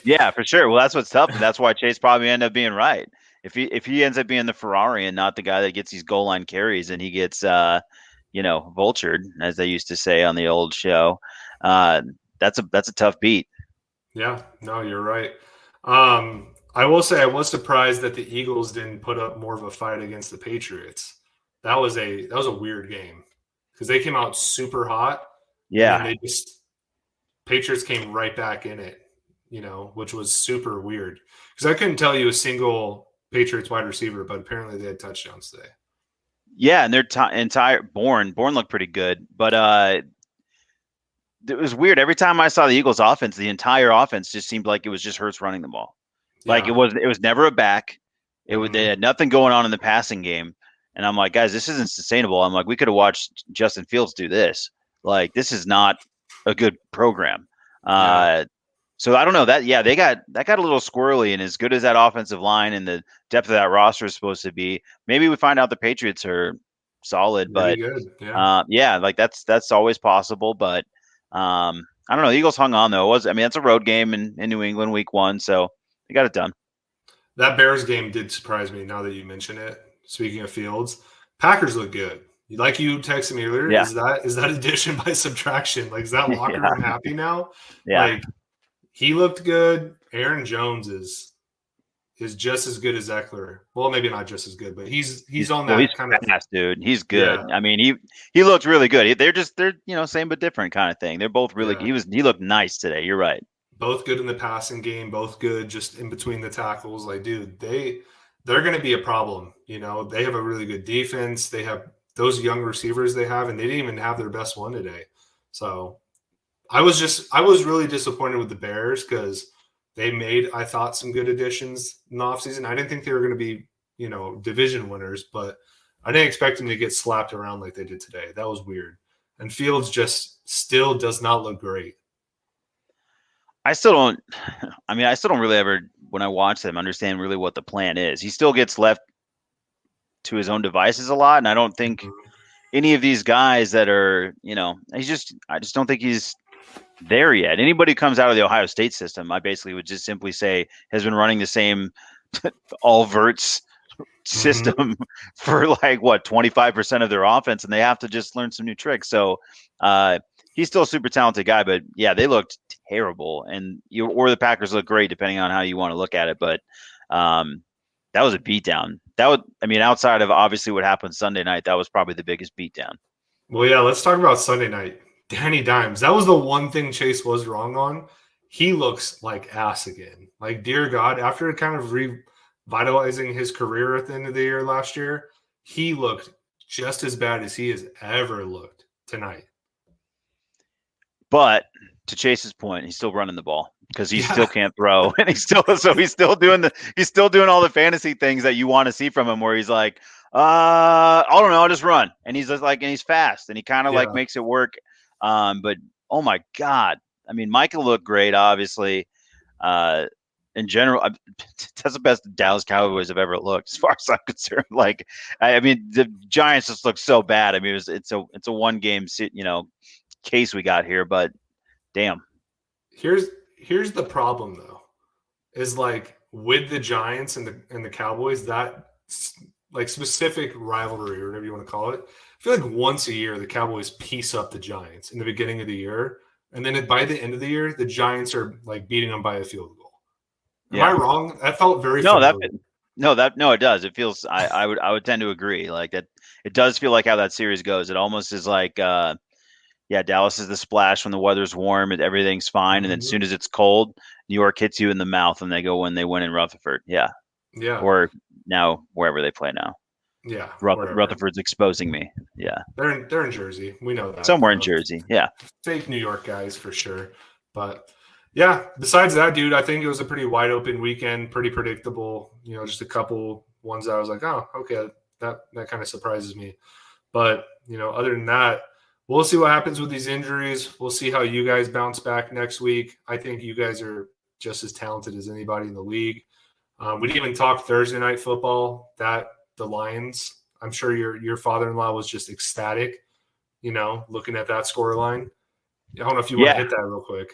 Yeah, for sure. Well, that's what's tough. And that's why Chase probably ended up being right. If he ends up being the Ferrari and not the guy that gets these goal line carries and he gets, vultured, as they used to say on the old show, that's a tough beat. Yeah, no, you're right. I will say I was surprised that the Eagles didn't put up more of a fight against the Patriots. That was a weird game because they came out super hot. Yeah, and Patriots came right back in it, which was super weird because I couldn't tell you a single Patriots wide receiver, but apparently they had touchdowns today. Yeah, and their entire Bourne looked pretty good, but it was weird. Every time I saw the Eagles' offense, the entire offense just seemed like it was just Hurts running the ball. Yeah. Like it was never a back. They had nothing going on in the passing game, and I'm like, guys, this isn't sustainable. I'm like, we could have watched Justin Fields do this. Like, this is not a good program. Yeah. So I don't know that. Yeah, they got a little squirrely, and as good as that offensive line and the depth of that roster is supposed to be, maybe we find out the Patriots are solid. Pretty But good. Yeah. yeah, like that's always possible. But I don't know. The Eagles hung on though. It's a road game in New England week 1, so they got it done. That Bears game did surprise me. Now that you mention it, speaking of Fields, Packers look good. Like you texted me earlier, Yeah. is that addition by subtraction? Like, is that locker room happy now? Yeah. Like, he looked good. Aaron Jones is just as good as Eckler. Well, maybe not just as good, but he's on that kind of fast, dude. He's good. Yeah. I mean, he looked really good. They're same but different kind of thing. They're both really. Yeah. He looked nice today. You're right. Both good in the passing game, both good just in between the tackles. Like, dude, they're going to be a problem. You know, they have a really good defense. They have those young receivers they have, and they didn't even have their best one today. So I was really disappointed with the Bears because they made, I thought, some good additions in the offseason. I didn't think they were going to be, division winners, but I didn't expect them to get slapped around like they did today. That was weird. And Fields just still does not look great. I still don't really ever, when I watch them, understand really what the plan is. He still gets left to his own devices a lot, and I don't think any of these guys that are, I just don't think he's there yet. Anybody who comes out of the Ohio State system, I basically would just simply say has been running the same all verts system for 25% of their offense, and they have to just learn some new tricks. So he's still a super talented guy, but yeah, they looked terrible, and or the Packers look great depending on how you want to look at it. But that was a beatdown. Outside of obviously what happened Sunday night, that was probably the biggest beatdown. Well, yeah, let's talk about Sunday night. Danny Dimes. That was the one thing Chase was wrong on. He looks like ass again. Like, dear God, after kind of revitalizing his career at the end of the year last year, he looked just as bad as he has ever looked tonight. But to Chase's point, he's still running the ball because he still can't throw, and he's still doing all the fantasy things that you want to see from him, where he's like, I don't know, I'll just run, and he's just and he's fast, and he kind of makes it work. But oh my God, Michael looked great, obviously. In general, that's the best Dallas Cowboys have ever looked, as far as I'm concerned. The Giants just look so bad. It's a one game case we got here, but damn. Here's the problem though, is with the Giants and the Cowboys, that specific rivalry or whatever you want to call it. I feel like once a year the Cowboys piece up the Giants in the beginning of the year, and then by the end of the year the Giants are beating them by a field goal. Am I wrong? That felt very familiar. It does. It feels. I would tend to agree. Like that, it does feel like how that series goes. It almost is like, Dallas is the splash when the weather's warm and everything's fine, and then as soon as it's cold, New York hits you in the mouth, and they win in Rutherford. Yeah. Or now wherever they play now. Yeah. Rutherford's exposing me. Yeah. They're in Jersey. We know that. Somewhere in Jersey. Yeah. Fake New York guys for sure. But yeah, besides that, dude, I think it was a pretty wide open weekend, pretty predictable. Just a couple ones that I was like, oh, okay, that kind of surprises me. But, other than that, we'll see what happens with these injuries. We'll see how you guys bounce back next week. I think you guys are just as talented as anybody in the league. We didn't even talk Thursday night football. The Lions, I'm sure your father-in-law was just ecstatic, looking at that score line. I don't know if you want to hit that real quick.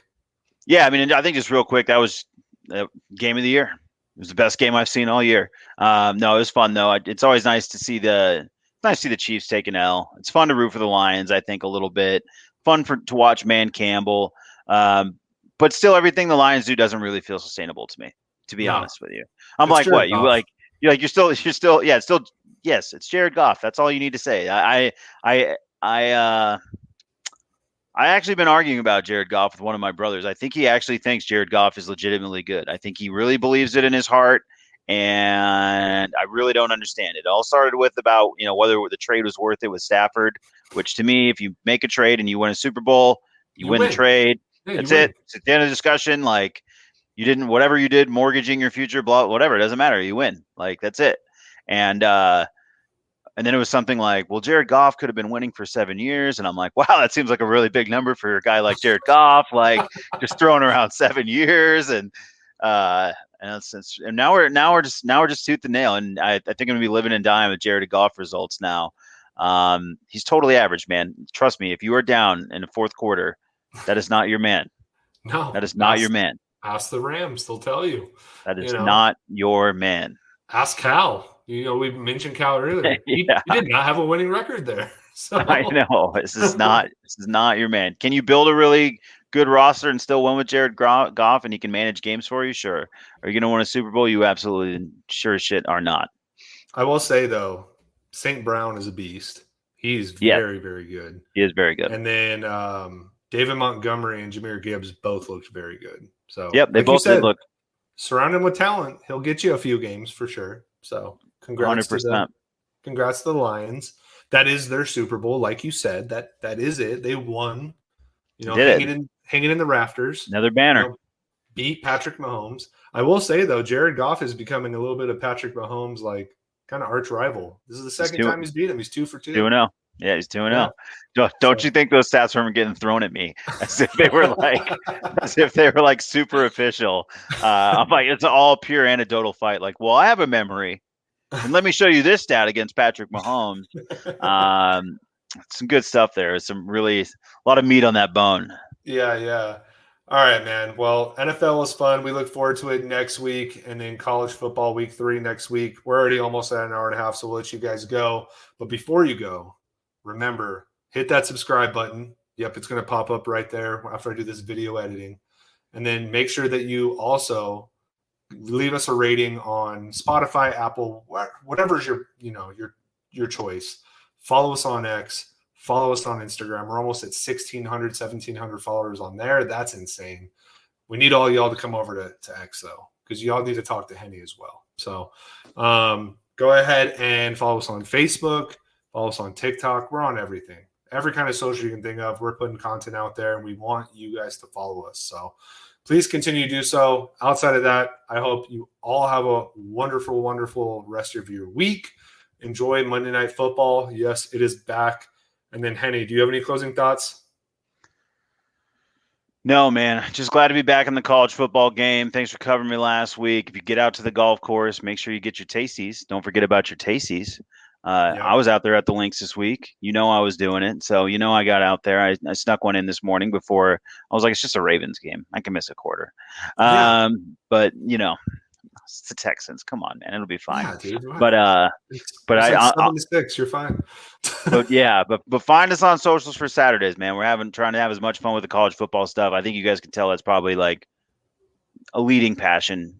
Yeah, I think just real quick, that was the game of the year. It was the best game I've seen all year. No, it was fun though. It's always nice to see the Chiefs take an L. It's fun to root for the Lions, I think, a little bit. Fun to watch Man Campbell. But still, everything the Lions do doesn't really feel sustainable to me, to be honest with you. I'm it's like, Jared what? Goff. You're still, yes, it's Jared Goff. That's all you need to say. I actually been arguing about Jared Goff with one of my brothers. I think he actually thinks Jared Goff is legitimately good. I think he really believes it in his heart, and I really don't understand it. It all started with about, whether the trade was worth it with Stafford, which to me, if you make a trade and you win a Super Bowl, you win the trade. Yeah, that's it. It's at the end of the discussion. You didn't, whatever you did, mortgaging your future, blah, whatever, it doesn't matter. You win. That's it. And And then it was something like, well, Jared Goff could have been winning for 7 years. And I'm like, wow, that seems like a really big number for a guy like Jared Goff, like just throwing around 7 years. And now we're just tooth and nail. And I think I'm gonna be living and dying with Jared Goff results now. He's totally average, man. Trust me, if you are down in the fourth quarter, that is not your man. No, that is not your man. Ask the Rams; they'll tell you. That is not your man. Ask Cal. We mentioned Cal earlier. He did not have a winning record there. So. I know this is not your man. Can you build a really good roster and still win with Jared Goff, and he can manage games for you? Sure. Are you going to win a Super Bowl? You absolutely sure as shit are not. I will say though, St. Brown is a beast. He's very, very good. He is very good. And then David Montgomery and Jahmyr Gibbs both looked very good. So they both did look. Surround him with talent. He'll get you a few games for sure. So congrats 100%. Congrats to the Lions. That is their Super Bowl, like you said. That is it. They won. Hanging in the rafters. Another banner. Beat Patrick Mahomes. I will say though, Jared Goff is becoming a little bit of Patrick Mahomes, like kind of arch rival. This is the second time he's beat him. He's 2 for 2. 2-0. Yeah, he's 2-0. Don't you think those stats were getting thrown at me as if they were like super official? I'm like, it's all pure anecdotal fight. Like, well, I have a memory, and let me show you this stat against Patrick Mahomes. Some good stuff there. A lot of meat on that bone. Yeah. All right, man. Well, NFL was fun. We look forward to it next week, and then college football week 3 next week. We're already almost at an hour and a half, so we'll let you guys go. But before you go, remember, hit that subscribe button. Yep, it's going to pop up right there after I do this video editing. And then make sure that you also leave us a rating on Spotify, Apple, whatever's your choice. Follow us on X. Follow us on Instagram. We're almost at 1,600, 1,700 followers on there. That's insane. We need all y'all to come over to X, though, because y'all need to talk to Henny as well. So go ahead and follow us on Facebook. Follow us on TikTok. We're on everything. Every kind of social you can think of. We're putting content out there, and we want you guys to follow us. So please continue to do so. Outside of that, I hope you all have a wonderful, wonderful rest of your week. Enjoy Monday Night Football. Yes, it is back. And then, Henny, do you have any closing thoughts? No, man. Just glad to be back in the college football game. Thanks for covering me last week. If you get out to the golf course, make sure you get your tasties. Don't forget about your tasties. I was out there at the links this week. I was doing it. So, I got out there. I snuck one in this morning before. I was like, it's just a Ravens game. I can miss a quarter. But, it's the Texans. Come on, man. It'll be fine. Yeah, dude, but I 7-6. You're fine. but find us on socials for Saturdays, man. We're trying to have as much fun with the college football stuff. I think you guys can tell that's probably like a leading passion,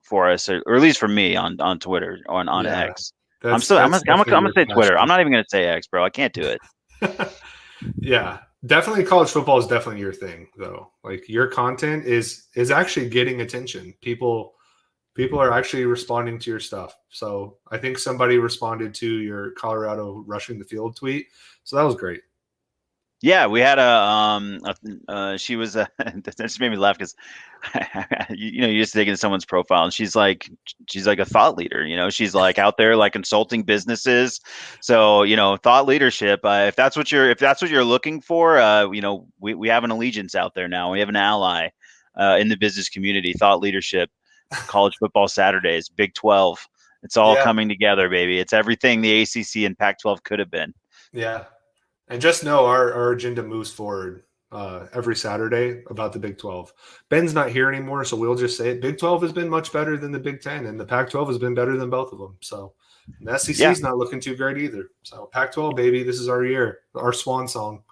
for us, or at least for me on Twitter or on X. I'm gonna say Twitter. I'm not even gonna say X, bro. I can't do it. Yeah, definitely. College football is definitely your thing, though. Like your content is actually getting attention. People are actually responding to your stuff. So I think somebody responded to your Colorado rushing the field tweet. So that was great. Yeah, we had she was that just made me laugh because you just dig into someone's profile and she's like a thought leader. She's like out there like consulting businesses. So thought leadership. If that's what you're looking for, we have an allegiance out there now. We have an ally in the business community. Thought leadership. College football Saturdays, Big 12. It's all coming together, baby. It's everything the ACC and Pac-12 could have been. Yeah. And just know our agenda moves forward every Saturday about the Big 12. Ben's not here anymore, so we'll just say it. Big 12 has been much better than the Big 10, and the Pac-12 has been better than both of them. So the SEC is not looking too great either. So Pac-12, baby, this is our year, our swan song.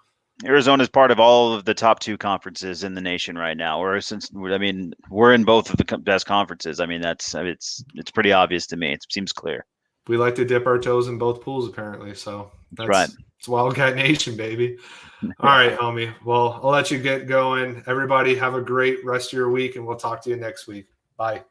Arizona is part of all of the top 2 conferences in the nation right now. We're in both of the best conferences. I mean, it's pretty obvious to me. It seems clear. We like to dip our toes in both pools, apparently. So that's right. It's Wildcat Nation, baby. All right, homie. Well, I'll let you get going. Everybody have a great rest of your week, and we'll talk to you next week. Bye.